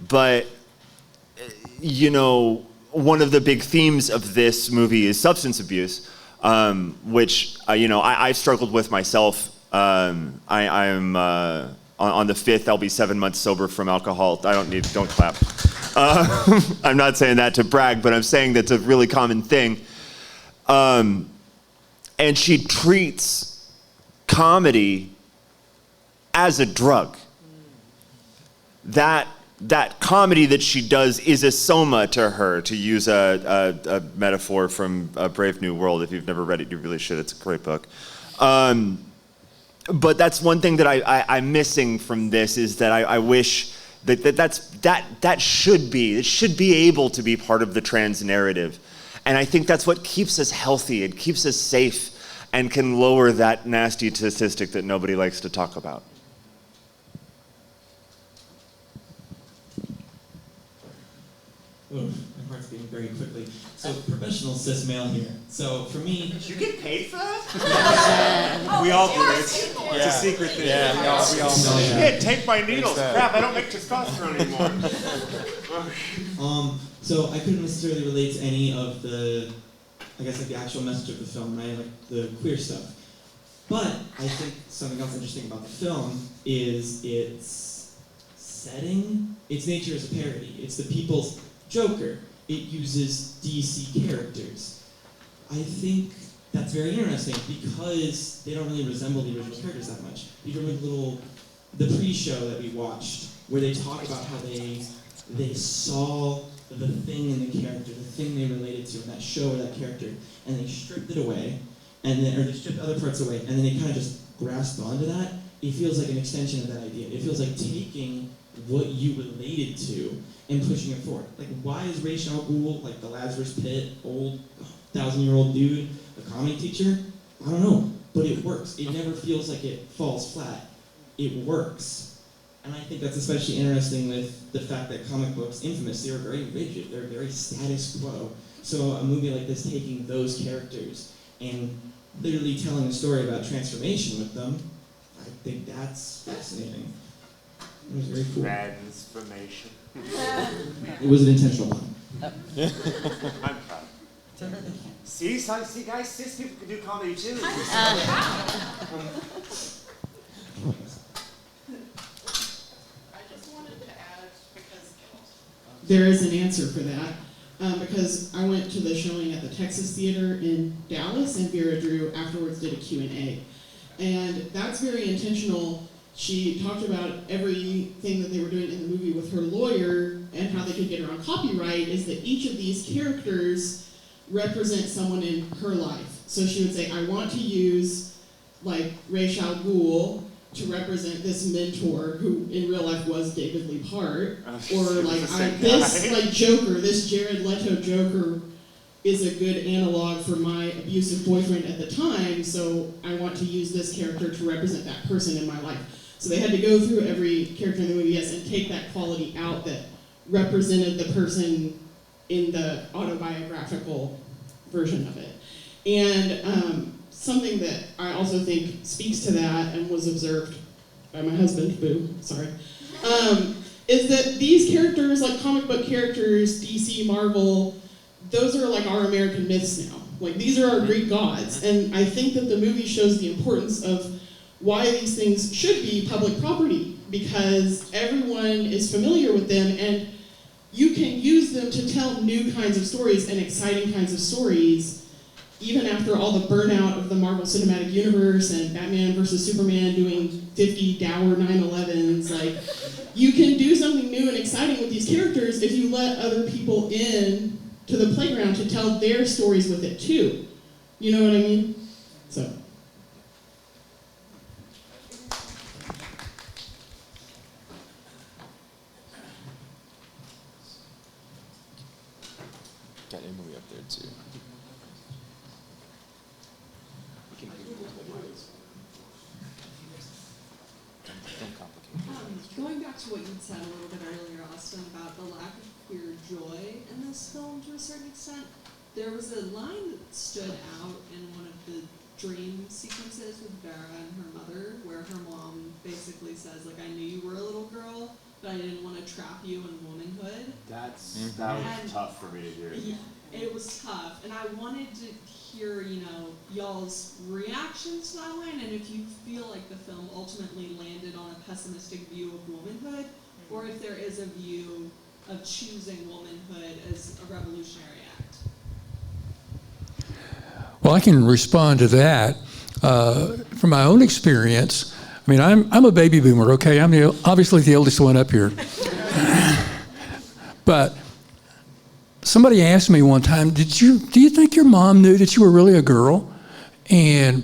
but one of the big themes of this movie is substance abuse, which I've struggled with myself. I'm on the 5th. I'll be 7 months sober from alcohol. Don't clap. I'm not saying that to brag, but I'm saying that's a really common thing. And she treats comedy as a drug. That comedy that she does is a soma to her, to use a metaphor from Brave New World. If you've never read it, you really should. It's a great book. But that's one thing that I'm missing from this, is that I wish that should be able to be part of the trans narrative. And I think that's what keeps us healthy and keeps us safe and can lower that nasty statistic that nobody likes to talk about. Oof, my heart's beating very quickly. So, professional cis male here. So, for me... Did you get paid for that? We all do. It's a secret thing. Yeah, we all know. Shit, take my needles. Crap, I don't make testosterone anymore. So, I couldn't necessarily relate to any of the, I guess, like the actual message of the film, right? Like the queer stuff. But I think something else interesting about the film is its setting. Its nature as a parody. It's the people's Joker. It uses DC characters. I think that's very interesting because they don't really resemble the original characters that much. You remember the pre-show that we watched, where they talk about how they saw the thing in the character, the thing they related to in that show or that character, and they stripped it away, or they stripped other parts away, and then they kind of just grasped onto that it feels like an extension of that idea. It feels like taking what you related to and pushing it forward. Like, why is Ra's al Ghul, like the Lazarus Pit, old 1,000-year-old dude, a comedy teacher? I don't know, but it works. It never feels like it falls flat. It works. And I think that's especially interesting with the fact that comic books, infamous, they were very rigid. They're very status quo. So a movie like this taking those characters and literally telling a story about transformation with them, I think that's fascinating. It was very cool. Transformation. It was an intentional one. I'm proud. See, guys, cis people can do comedy too. There is an answer for that. Because I went to the showing at the Texas Theater in Dallas, and Vera Drew afterwards did a Q&A. And that's very intentional. She talked about everything that they were doing in the movie with her lawyer and how they could get her on copyright, is that each of these characters represent someone in her life. So she would say, I want to use like Ra's al Ghul to represent this mentor who in real life was David Lee Hart, or like Joker, this Jared Leto Joker is a good analog for my abusive boyfriend at the time, so I want to use this character to represent that person in my life. So they had to go through every character in the movie, yes, and take that quality out that represented the person in the autobiographical version of it. And something that I also think speaks to that and was observed by my husband, is that these characters, like comic book characters, DC, Marvel, those are like our American myths now. Like, these are our Greek gods. And I think that the movie shows the importance of why these things should be public property, because everyone is familiar with them and you can use them to tell new kinds of stories and exciting kinds of stories, even after all the burnout of the Marvel Cinematic Universe and Batman versus Superman doing 50 dour 9/11s. Like, you can do something new and exciting with these characters if you let other people in to the playground to tell their stories with it too. You know what I mean? So. Got Emily up there too. Going back to what you'd said a little bit earlier, Austin, about the lack of queer joy in this film to a certain extent, there was a line that stood out in one of the dream sequences with Vera and her mother, where her mom basically says, like, I knew you were a little girl, but I didn't want to trap you in womanhood. That was tough for me to hear. Yeah, it was tough, and I wanted to hear, y'all's reactions to that line, and if you feel like the film ultimately landed on a pessimistic view of womanhood, or if there is a view of choosing womanhood as a revolutionary act. Well, I can respond to that from my own experience. I mean, I'm a baby boomer, okay? I'm obviously the oldest one up here. But somebody asked me one time, do you think your mom knew that you were really a girl? And,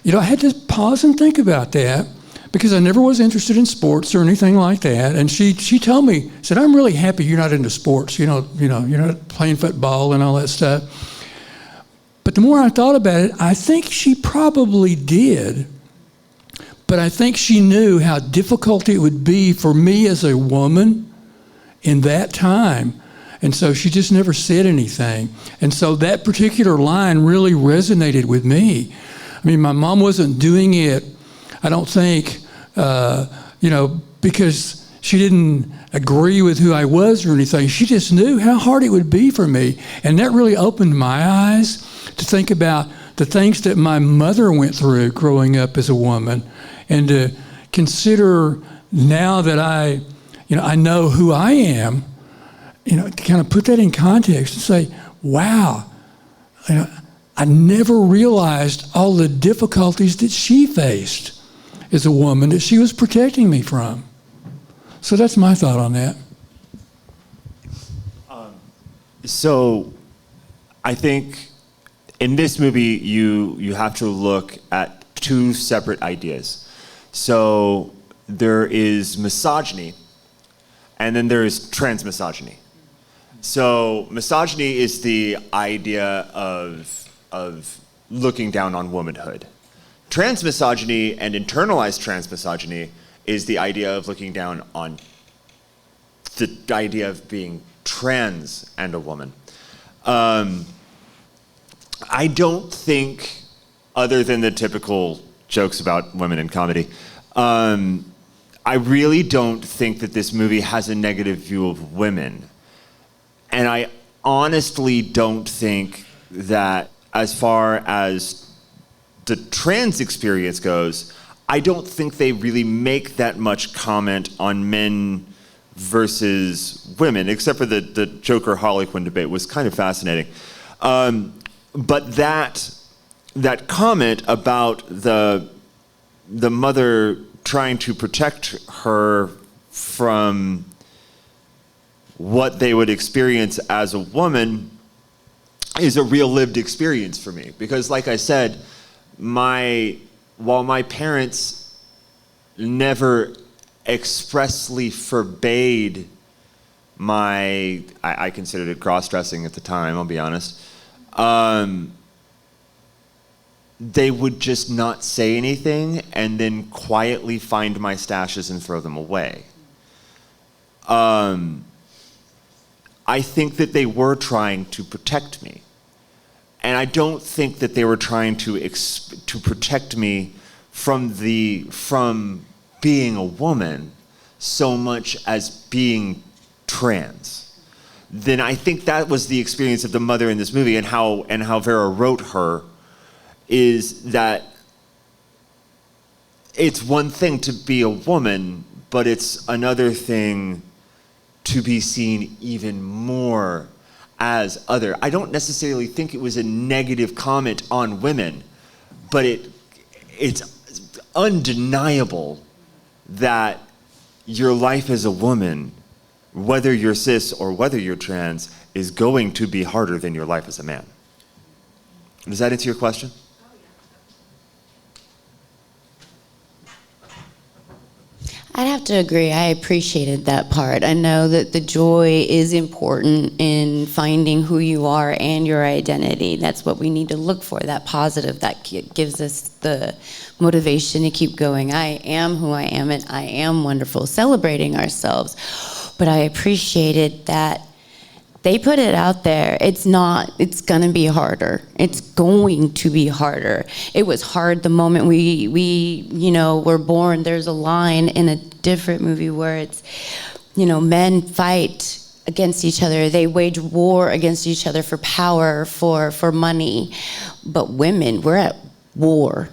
I had to pause and think about that, because I never was interested in sports or anything like that. And she told me, said, I'm really happy you're not into sports. You're not playing football and all that stuff. But the more I thought about it, I think she probably did. But I think she knew how difficult it would be for me as a woman in that time. And so she just never said anything. And so that particular line really resonated with me. I mean, my mom wasn't doing it, I don't think, because she didn't agree with who I was or anything. She just knew how hard it would be for me. And that really opened my eyes to think about the things that my mother went through growing up as a woman, and to consider now that I know who I am, to kind of put that in context and say, wow, I never realized all the difficulties that she faced as a woman that she was protecting me from. So that's my thought on that. So I think in this movie, you have to look at two separate ideas. So there is misogyny, and then there is transmisogyny. So misogyny is the idea of looking down on womanhood. Transmisogyny and internalized transmisogyny is the idea of looking down on the idea of being trans and a woman. I don't think, other than the typical jokes about women in comedy, I really don't think that this movie has a negative view of women. And I honestly don't think that, as far as the trans experience goes, I don't think they really make that much comment on men versus women, except for the Joker Harley Quinn debate was kind of fascinating. But that comment about the mother trying to protect her from what they would experience as a woman is a real lived experience for me. Because like I said, while my parents never expressly forbade I considered it cross-dressing at the time, I'll be honest, they would just not say anything and then quietly find my stashes and throw them away. I think that they were trying to protect me. And I don't think that they were trying to protect me from being a woman so much as being trans. Then I think that was the experience of the mother in this movie, and how Vera wrote her, is that it's one thing to be a woman, but it's another thing to be seen even more as other. I don't necessarily think it was a negative comment on women, but it's undeniable that your life as a woman, whether you're cis or whether you're trans, is going to be harder than your life as a man. Does that answer your question? I'd have to agree. I appreciated that part. I know that the joy is important in finding who you are and your identity. That's what we need to look for, that positive that gives us the motivation to keep going. I am who I am, and I am wonderful, celebrating ourselves. But I appreciated that they put it out there. It's gonna be harder. It's going to be harder. It was hard the moment we were born. There's a line in a different movie where it's, men fight against each other. They wage war against each other for power, for money. But women, we're at war,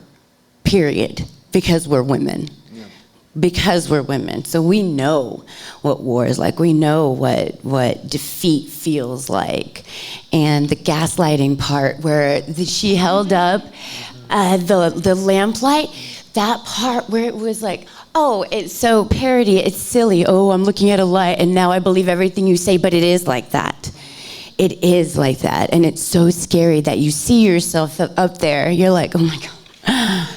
period, because we're women. Because we're women. So we know what war is like. We know what defeat feels like. And the gaslighting part where she held up the lamplight, that part where it was like, oh, it's so parody, it's silly. Oh, I'm looking at a light and now I believe everything you say, but it is like that. It is like that. And it's so scary that you see yourself up there. You're like, oh my God.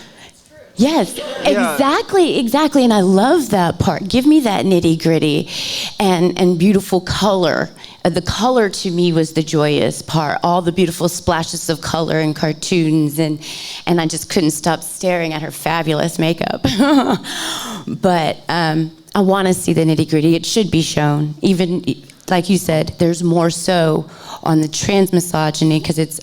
Yes, exactly. And I love that part. Give me that nitty gritty and beautiful color. The color to me was the joyous part. All the beautiful splashes of color and cartoons, and I just couldn't stop staring at her fabulous makeup. But I want to see the nitty gritty. It should be shown. Even, like you said, there's more so on the trans misogyny because it's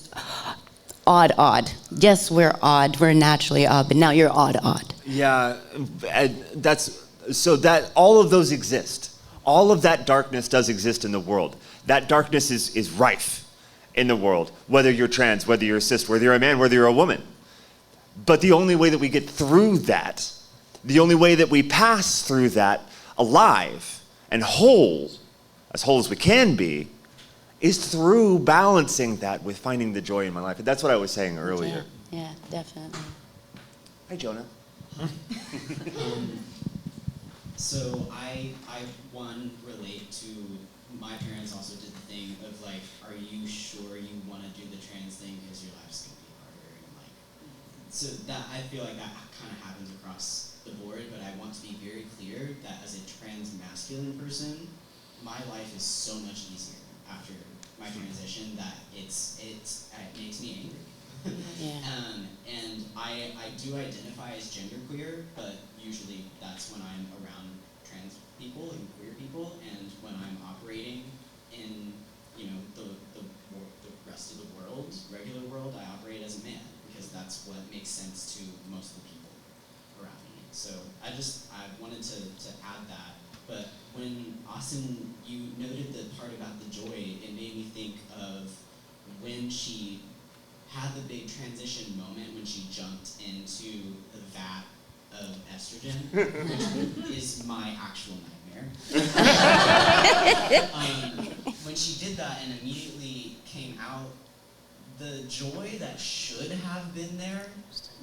odd. Yes, we're odd. We're naturally odd, but now you're odd. Yeah, that all of those exist. All of that darkness does exist in the world. That darkness is rife in the world, whether you're trans, whether you're cis, whether you're a man, whether you're a woman. But the only way that we get through that, the only way that we pass through that alive and whole as we can be, is through balancing that with finding the joy in my life. And that's what I was saying earlier. Yeah, definitely. Hi, Jonah. So I one, relate to, my parents also did the thing of like, are you sure you want to do the trans thing because your life's going to be harder? And like, so that, I feel like that kind of happens across the board, but I want to be very clear that as a trans masculine person, my life is so much easier after my transition that it makes me angry. And I do identify as genderqueer, but usually that's when I'm around trans people and queer people, and when I'm operating in the rest of the world, regular world, I operate as a man because that's what makes sense to most of the people around me. So I wanted to add that. But when Austin, you noted the part about the joy, it made me think of when she had the big transition moment when she jumped into the vat of estrogen, which is my actual nightmare. When she did that and immediately came out, the joy that should have been there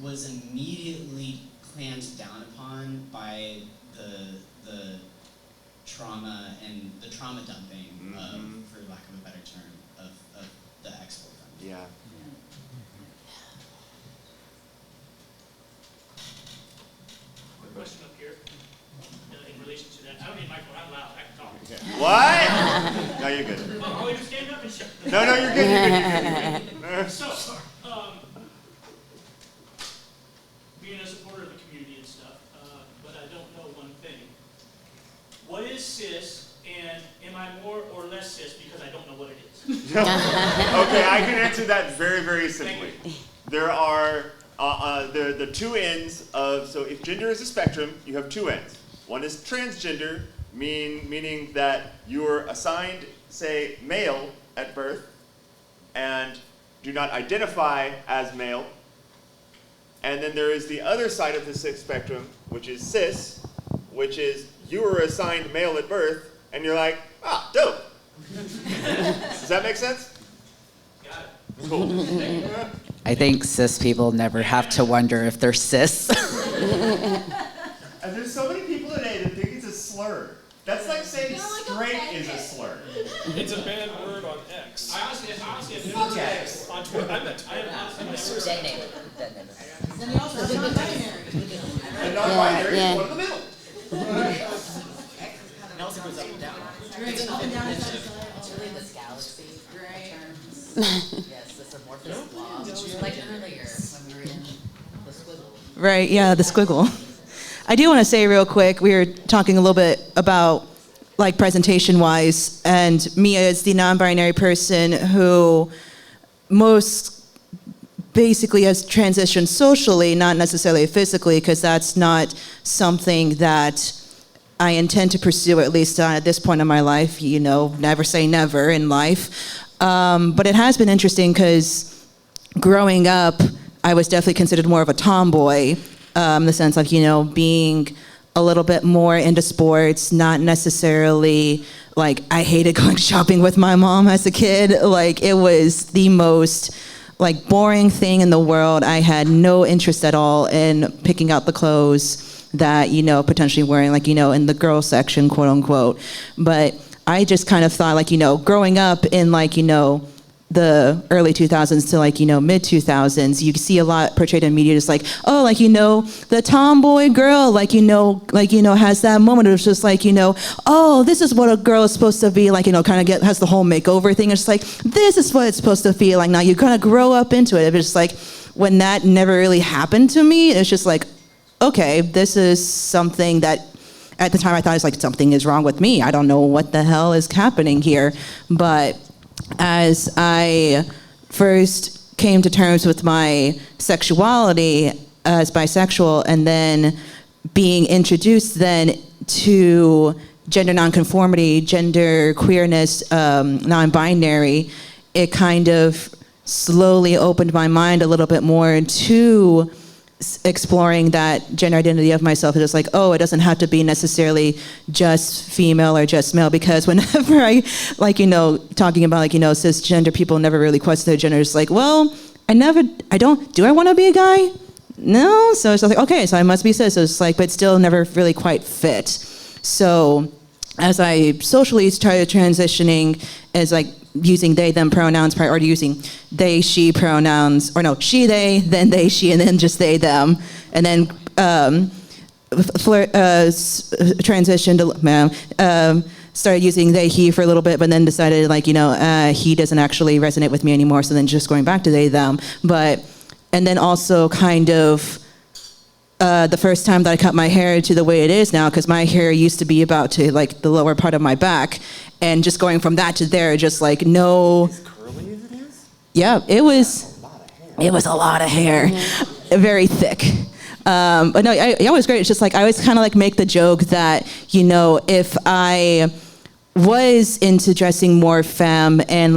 was immediately clamped down upon by the trauma and the trauma dumping of, for lack of a better term, of the ex-boyfriend. Yeah. Question up here in relation to that. I don't need a microphone. I'm loud. I can talk. Okay. What? No, you're good. Oh, you stand up and shut. No, you're good. You're good. So, being a supporter of the community and stuff, but I don't know one thing. What is cis, and am I more or less cis because I don't know what it is? Okay, I can answer that very, very simply. There are the two ends of, so if gender is a spectrum, you have two ends. One is transgender, meaning that you're assigned, say, male at birth and do not identify as male. And then there is the other side of the spectrum, which is cis, which is you were assigned male at birth and you're like, dope. Does that make sense? Got it. Cool. I think cis people never have to wonder if they're cis. And there's so many people today that think it's a slur. That's like saying straight is a slur. It's a bad word on X. I honestly have never X on Twitter. I'm Dead name. Then we also have non-binary. And non-binary is one in the middle. It also goes up and down. It's up and down. It's really this galaxy terms. Yes, this amorphous blob. Like earlier when we were in the squiggle. Right, yeah, the squiggle. I do want to say real quick, we were talking a little bit about like presentation-wise, and me as the non-binary person who most basically has transitioned socially, not necessarily physically, because that's not something that I intend to pursue, at least at this point in my life. Never say never in life. But it has been interesting because growing up, I was definitely considered more of a tomboy, in the sense of, being a little bit more into sports, not necessarily, like, I hated going shopping with my mom as a kid. Like, it was the most, like, boring thing in the world. I had no interest at all in picking out the clothes that, potentially wearing, like, in the girl section, quote unquote. But I just kind of thought, like, growing up in, like, the early 2000s to, like, mid 2000s, you see a lot portrayed in media, just like, oh, like, the tomboy girl, like, has that moment of just like, oh, this is what a girl is supposed to be like, kind of has the whole makeover thing. It's just like, this is what it's supposed to feel like. Now you kind of grow up into it. It's just like, when that never really happened to me, it's just like, okay, this is something that at the time I thought it was like, something is wrong with me. I don't know what the hell is happening here. But as I first came to terms with my sexuality as bisexual, and then being introduced then to gender nonconformity, gender queerness, non-binary, it kind of slowly opened my mind a little bit more to exploring that gender identity of myself. It's just like, oh, it doesn't have to be necessarily just female or just male, because whenever I, like, talking about, like, cisgender people never really question their gender. It's like, well, do I want to be a guy? No. So it's like, okay, so I must be cis. So it's like, but still never really quite fit. So as I socially started transitioning, as like using they, them pronouns, priority using they, she pronouns, or no, she, they, then they, she, and then just they, them. And then transitioned to started using they, he for a little bit, but then decided he doesn't actually resonate with me anymore. So then just going back to they, them. And then also kind of the first time that I cut my hair to the way it is now, because my hair used to be about to the lower part of my back, and just going from that to there, just no. As curly as it is? Yeah, it was a lot of hair, very thick. But no, I always great. It's just I always kind of make the joke that, if I was into dressing more femme and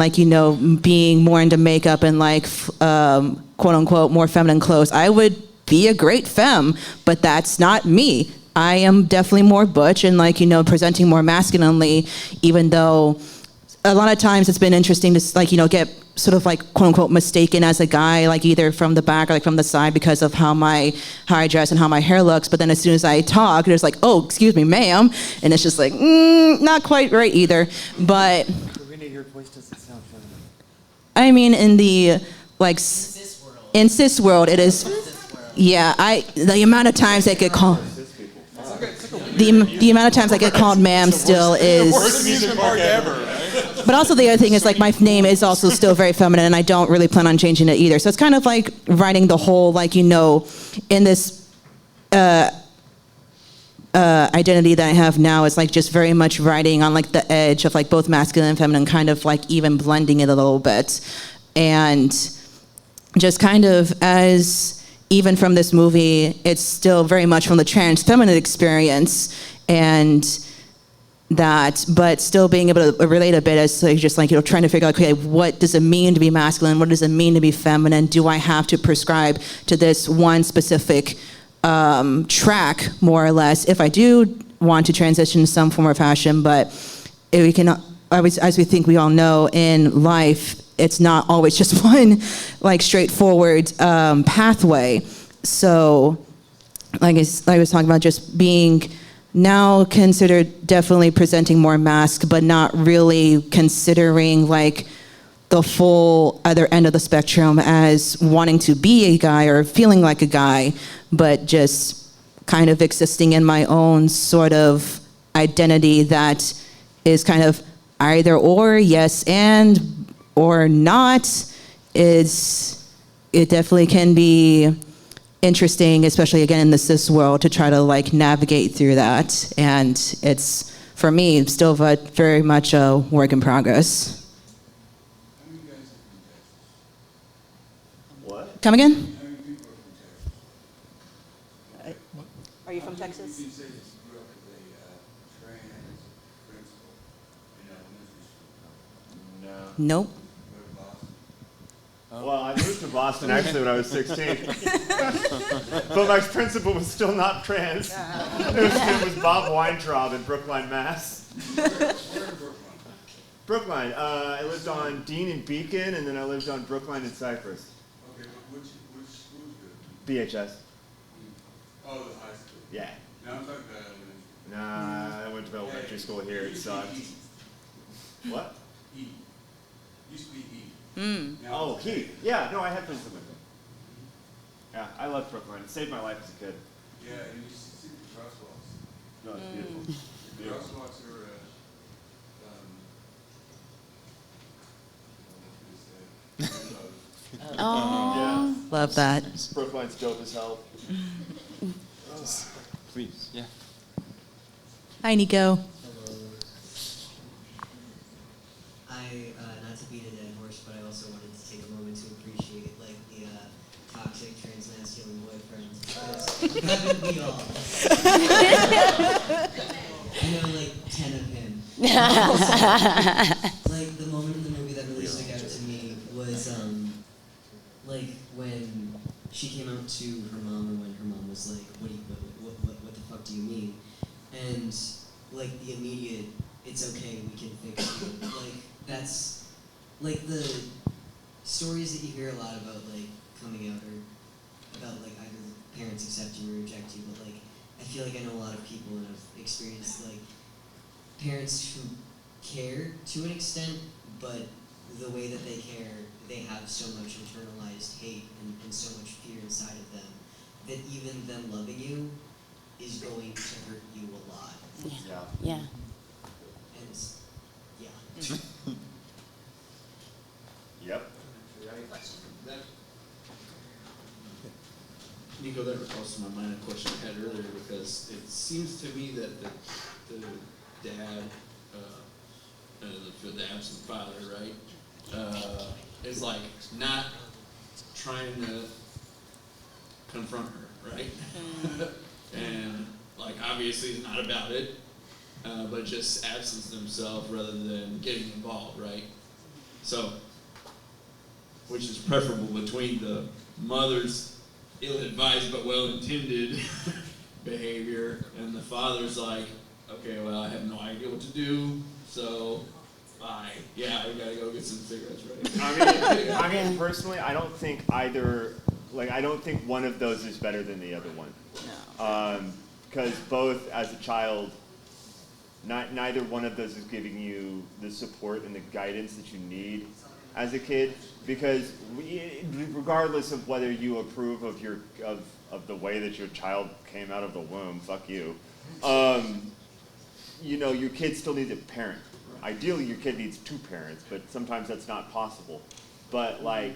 being more into makeup and quote unquote more feminine clothes, I would be a great femme, but that's not me. I am definitely more butch and presenting more masculinely, even though a lot of times it's been interesting to get sort of quote unquote mistaken as a guy, either from the back or from the side because of how I dress and how my hair looks. But then as soon as I talk, there's oh, excuse me, ma'am, and it's just not quite right either. But Karina, your voice doesn't sound feminine. I mean, in the in cis world, it is. Yeah, the amount of times I get called. The amount of times I get called ma'am still is. The worst amusement park ever. But also the other thing is my name is also still very feminine, and I don't really plan on changing it either. So it's kind of writing the whole in this identity that I have now is just very much writing on the edge of both masculine and feminine, kind of even blending it a little bit, and just kind of as. Even from this movie, it's still very much from the trans feminine experience, and that, but still being able to relate a bit as just trying to figure out, okay, what does it mean to be masculine? What does it mean to be feminine? Do I have to prescribe to this one specific track, more or less, if I do want to transition to some form of fashion? But we can, as we think we all know in life, it's not always just one straightforward pathway. So I was talking about just being now considered definitely presenting more mask, but not really considering the full other end of the spectrum as wanting to be a guy or feeling like a guy, but just kind of existing in my own sort of identity that is kind of either or, yes and, or not. It definitely can be interesting, especially again in the cis world, to try to navigate through that. And it's, for me, still very much a work in progress. What? Come again? Are you from Texas? No. Nope. Well, I moved to Boston actually when I was 16. But my principal was still not trans. It was Bob Weintraub in Brookline, Mass. Brookline. I lived on Dean and Beacon, and then I lived on Brookline and Cypress. Okay, which school did you BHS. Oh, the high school. Yeah. No, I'm talking about elementary. Nah, I went to elementary school here. It sucked. What? E. Used to be E. Oh, he. Yeah, no, I had friends that went there. Yeah, I loved Brookline. It saved my life as a kid. Yeah, and you see the crosswalks. No, it's beautiful. The crosswalks are, Oh. Yeah. Love that. Brookline's dope as hell. Please, yeah. Hi, Nico. Not to beat a dead horse, but I also wanted to take a moment to appreciate the toxic transmasculine boyfriend. Because haven't we all? I know 10 of him. The moment in the movie that really stuck out to me was when she came out to her mom, and when her mom was like, what the fuck do you mean? And the immediate, it's okay, we can fix you. That's the stories that you hear a lot about coming out, or about either parents accept you or reject you, but I feel I know a lot of people and I've experienced parents who care to an extent, but the way that they care, they have so much internalized hate and so much fear inside of them that even them loving you is going to hurt you a lot. Yeah. Yeah. And yeah. Yep. Nico, that recalls to my mind a question I had earlier, because it seems to me that the dad, the absent father, right, is like not trying to confront her, right? And like obviously is not about it, but just absents himself rather than getting involved, right? So, which is preferable between the mother's ill-advised but well-intended behavior and the father's like, okay, well, I have no idea what to do, so bye. Yeah, I gotta go get some cigarettes, right? I mean, personally, I don't think either. Like, I don't think one of those is better than the other one. No. Because both, as a child, neither one of those is giving you the support and the guidance that you need as a kid. Because regardless of whether you approve of of the way that your child came out of the womb, fuck you. You know, your kid still needs a parent. Ideally, your kid needs two parents, but sometimes that's not possible. But like,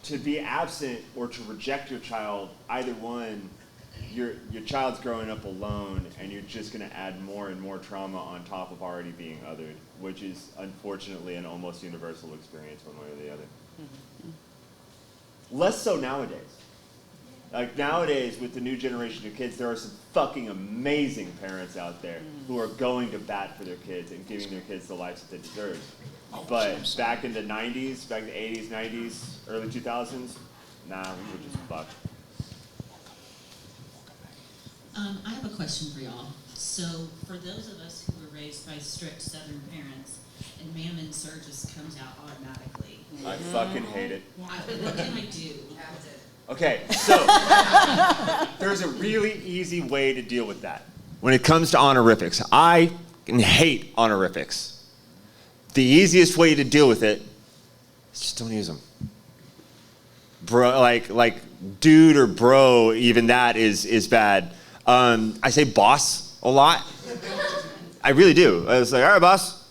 to be absent or to reject your child, either one, your child's growing up alone, and you're just going to add more and more trauma on top of already being othered, which is unfortunately an almost universal experience one way or the other. Mm-hmm. Less so nowadays. Like nowadays, with the new generation of kids, there are some fucking amazing parents out there who are going to bat for their kids and giving their kids the lives that they deserve. But back in the 90s, back in the 80s, 90s, early 2000s, nah, we were just fucked. I have a question for y'all. So, for those of us who were raised by strict Southern parents, and Mammon Sir just comes out automatically. I fucking hate it. What can I do? Okay, so there's a really easy way to deal with that. When it comes to honorifics, I hate honorifics. The easiest way to deal with it is just don't use them. Bro, like dude or bro, even that is bad. I say boss a lot. I really do. I was like, all right, boss.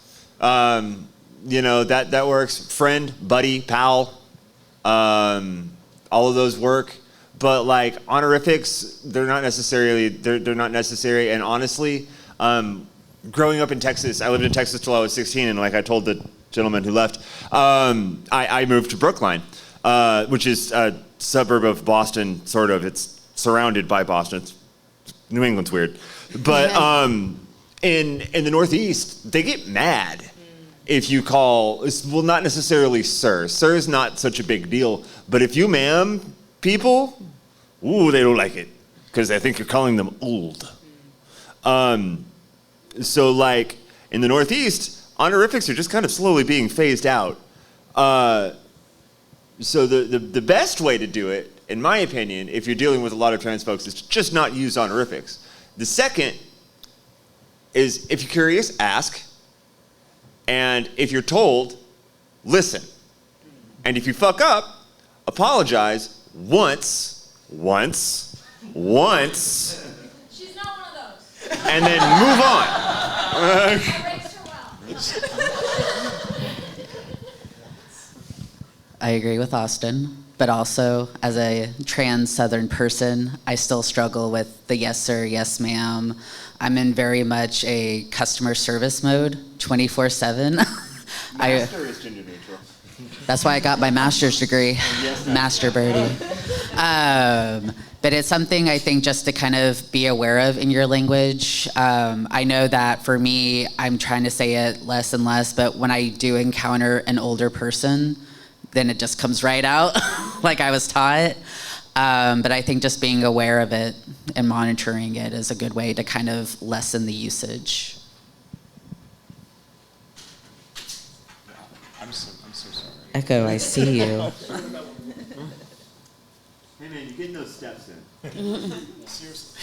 You know, that works. Friend, buddy, pal. All of those work. But like honorifics, they're not necessary. And honestly, growing up in Texas, I lived in Texas till I was 16, and like I told the gentleman who left, I moved to Brookline, which is a suburb of Boston, sort of. It's surrounded by Boston. New England's weird. But in the Northeast, they get mad if you call, well, not necessarily sir. Sir is not such a big deal. But if you ma'am people, ooh, they don't like it because they think you're calling them old. So like in the Northeast, honorifics are just kind of slowly being phased out. So the best way to do it, in my opinion, if you're dealing with a lot of trans folks, is to just not use honorifics. The second is, if you're curious, ask. And if you're told, listen. And if you fuck up, apologize once. She's not one of those. And then move on. I raised her well. I agree with Austin, but also as a trans Southern person, I still struggle with the yes sir, yes ma'am. I'm in very much a customer service mode, 24/7. Master is gender neutral. That's why I got my master's degree, Yes, Master Birdie. But it's something I think just to kind of be aware of in your language. I know that for me, I'm trying to say it less and less, but when I do encounter an older person, then it just comes right out like I was taught. But I think just being aware of it and monitoring it is a good way to kind of lessen the usage. I'm so sorry. Echo, I see you. Hey man, you're getting those steps in. Seriously.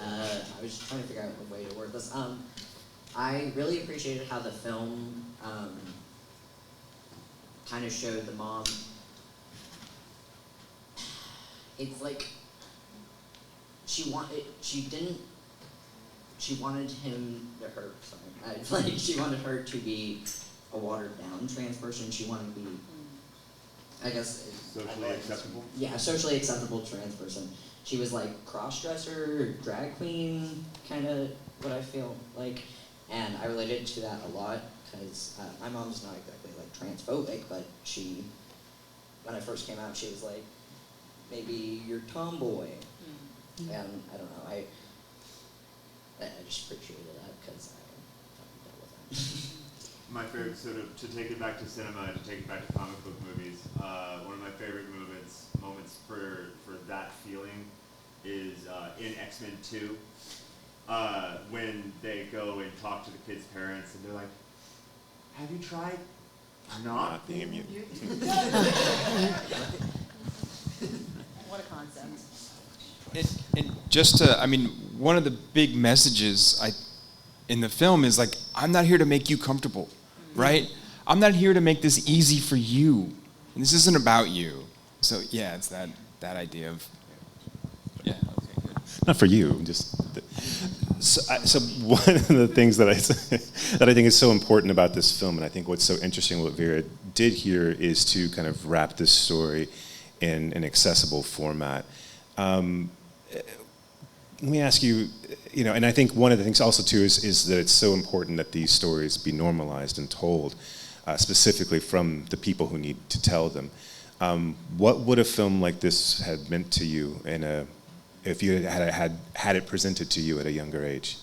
I was just trying to figure out a way to word this. I really appreciated how the film kind of showed the mom. It's like she wanted him to her. She wanted her to be a watered down trans person. She wanted to be, I guess, socially acceptable. Yeah, socially acceptable trans person. She was like cross-dresser, drag queen, kind of what I feel like, and I related to that a lot because my mom's not exactly like transphobic, but when I first came out, she was like, maybe you're tomboy, and I don't know, I just appreciated that because I dealt with that. My favorite, sort of, to take it back to cinema and to take it back to comic book movies, one of my favorite moments for that feeling is in X-Men 2, when they go and talk to the kids' parents and they're like, have you tried not being a mutant? What a concept. And just to, one of the big messages in the film is like, I'm not here to make you comfortable, right? I'm not here to make this easy for you. And this isn't about you. So yeah, it's that idea of, yeah, okay, good. Not for you, just. So one of the things that I think is so important about this film, and I think what's so interesting what Vera did here is to kind of wrap this story in an accessible format. Let me ask you, and I think one of the things also too is that it's so important that these stories be normalized and told, specifically from the people who need to tell them. What would a film like this have meant to you if you had it presented to you at a younger age?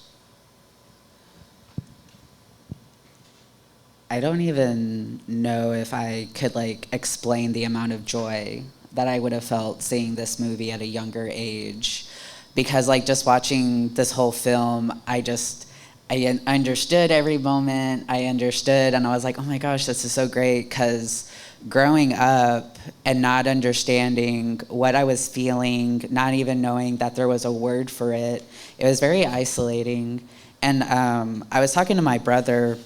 I don't even know if I could explain the amount of joy that I would have felt seeing this movie at a younger age, because just watching this whole film, I understood every moment. I understood, and I was like, oh my gosh, this is so great, because growing up and not understanding what I was feeling, not even knowing that there was a word for it, it was very isolating. And I was talking to my brother.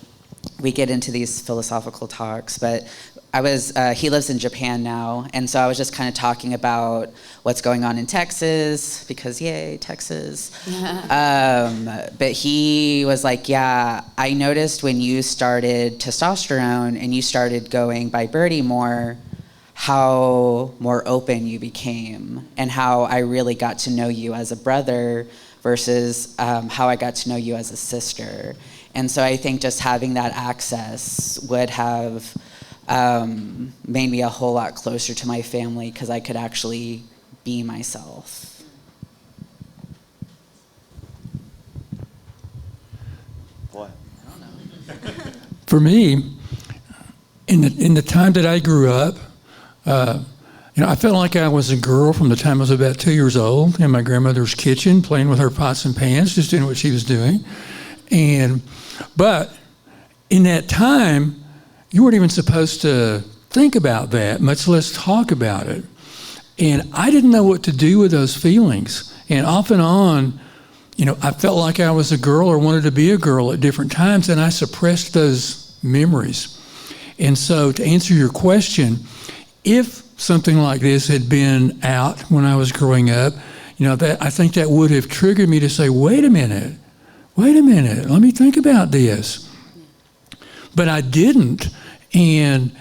We get into these philosophical talks, but he lives in Japan now, and so I was just kind of talking about what's going on in Texas, because yay, Texas. But he was like, yeah, I noticed when you started testosterone and you started going by Birdie more, how more open you became, and how I really got to know you as a brother versus how I got to know you as a sister. And so I think just having that access would have made me a whole lot closer to my family, because I could actually be myself. What? I don't know. For me, in the time that I grew up, I felt like I was a girl from the time I was about 2 years old in my grandmother's kitchen, playing with her pots and pans, just doing what she was doing. But in that time, you weren't even supposed to think about that, much less talk about it. And I didn't know what to do with those feelings. And off and on, I felt like I was a girl or wanted to be a girl at different times, and I suppressed those memories. And so to answer your question, if something like this had been out when I was growing up, I think that would have triggered me to say, wait a minute, let me think about this. But I didn't. And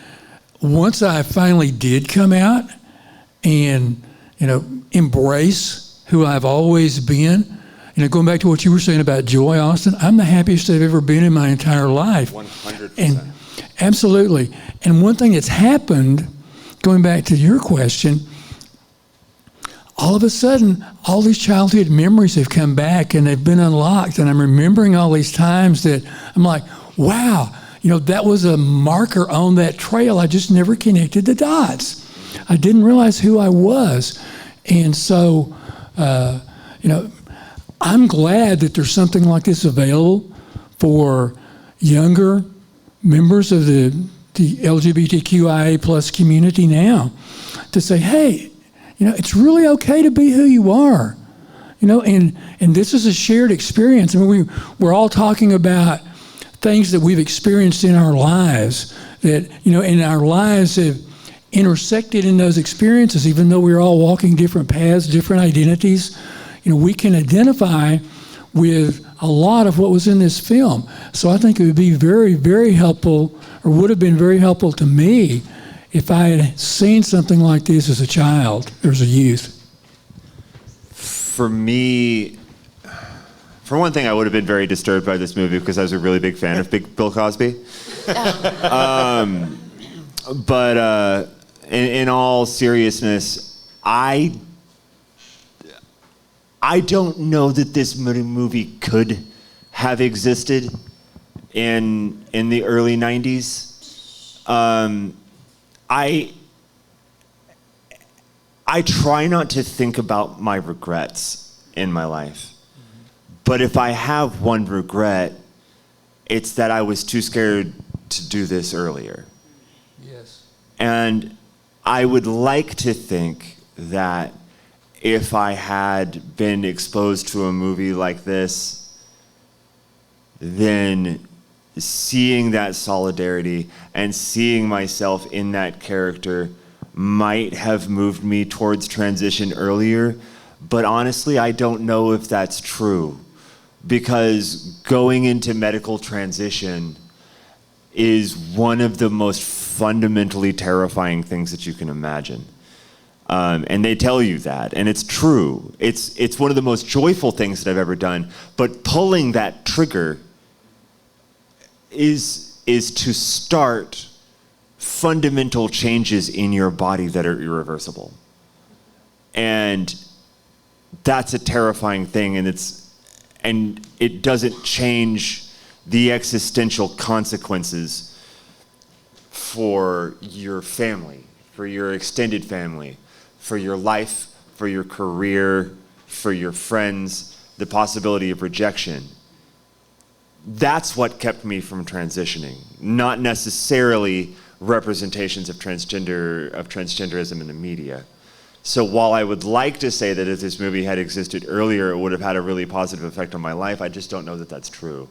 once I finally did come out and, embrace who I've always been, going back to what you were saying about joy, Austin, I'm the happiest I've ever been in my entire life. 100%. And absolutely. And one thing that's happened, going back to your question, all of a sudden, all these childhood memories have come back and they've been unlocked. And I'm remembering all these times that I'm like, wow, that was a marker on that trail. I just never connected the dots. I didn't realize who I was. And so, I'm glad that there's something like this available for younger members of the LGBTQIA plus community now to say, hey, it's really okay to be who you are, and this is a shared experience. We're all talking about things that we've experienced in our lives that, in our lives have intersected in those experiences, even though we're all walking different paths, different identities. we can identify with a lot of what was in this film. So I think it would be very, very helpful, or would have been very helpful to me if I had seen something like this as a child or as a youth. For me, for one thing, I would have been very disturbed by this movie because I was a really big fan of Bill Cosby. But in all seriousness, I don't know that this movie could have existed in the early 90s. I try not to think about my regrets in my life. But if I have one regret, it's that I was too scared to do this earlier. Yes. And I would like to think that if I had been exposed to a movie like this, then seeing that solidarity and seeing myself in that character might have moved me towards transition earlier. But honestly, I don't know if that's true, because going into medical transition is one of the most fundamentally terrifying things that you can imagine. And they tell you that, and it's true. It's one of the most joyful things that I've ever done, but pulling that trigger is to start fundamental changes in your body that are irreversible. And that's a terrifying thing, and it doesn't change the existential consequences for your family, for your extended family, for your life, for your career, for your friends, the possibility of rejection. That's what kept me from transitioning, not necessarily representations of transgenderism in the media. So while I would like to say that if this movie had existed earlier, it would have had a really positive effect on my life, I just don't know that that's true.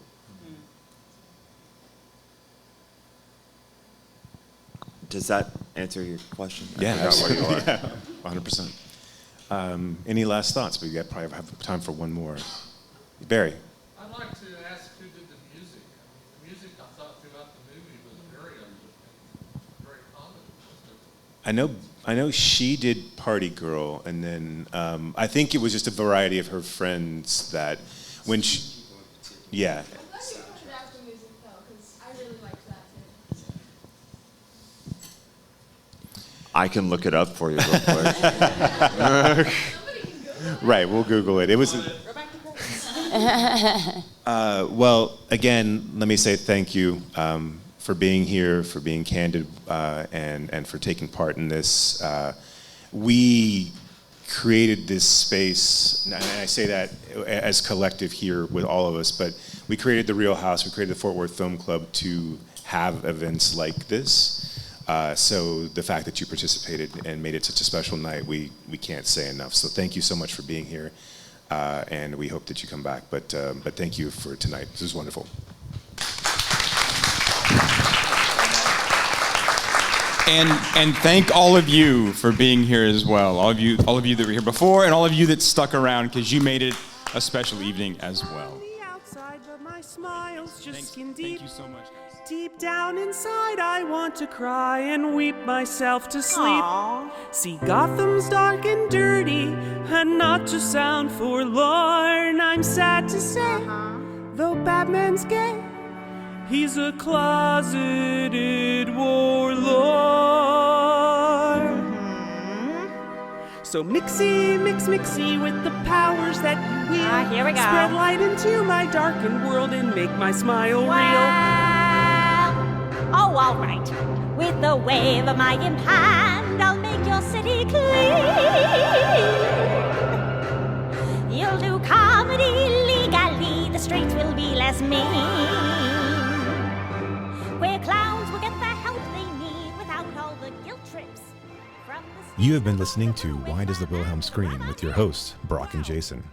Does that answer your question? Yeah, I forgot where you are. yeah, 100%. Any last thoughts? We probably have time for one more. Barry. I'd like to ask who did the music. The music I thought throughout the movie was very uplifting, very positive. I know she did Party Girl, and then I think it was just a variety of her friends that when she, yeah. I'm glad you pointed out the music though, because I really liked that too. I can look it up for you real quick. Right, we'll Google it. It was. Well, again, let me say thank you for being here, for being candid, and for taking part in this. We created this space, and I say that as collective here with all of us, but we created the Real House, we created the Fort Worth Film Club to have events like this. So the fact that you participated and made it such a special night, we can't say enough. So thank you so much for being here, and we hope that you come back. But thank you for tonight. This was wonderful. And thank all of you for being here as well. All of you that were here before, and all of you that stuck around, because you made it a special evening as well. Thank you so much, guys. Deep down inside, I want to cry and weep myself to sleep. Aww. See, Gotham's dark and dirty, and not to sound forlorn. I'm sad to say, though Batman's gay, he's a closeted warlord. So mixy with the powers that you wield. Here we go. Spread light into my darkened world and make my smile real. Oh, all right. With the wave of my imp hand, I'll make your city clean. You'll do comedy legally, the streets will be less mean. Where clowns will get the help they need without all the guilt trips. You have been listening to Why Does the Wilhelm Scream with your hosts, Brock and Jason.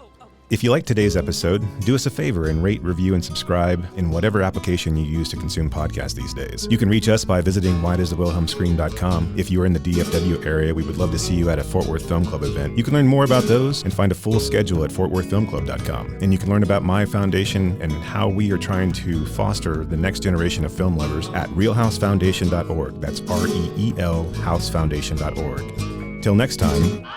If you like today's episode, do us a favor and rate, review, and subscribe in whatever application you use to consume podcasts these days. You can reach us by visiting whydoesthewilhelmscream.com. If you are in the DFW area, we would love to see you at a Fort Worth Film Club event. You can learn more about those and find a full schedule at fortworthfilmclub.com. And you can learn about my foundation and how we are trying to foster the next generation of film lovers at realhousefoundation.org. That's REEL housefoundation.org. Till next time.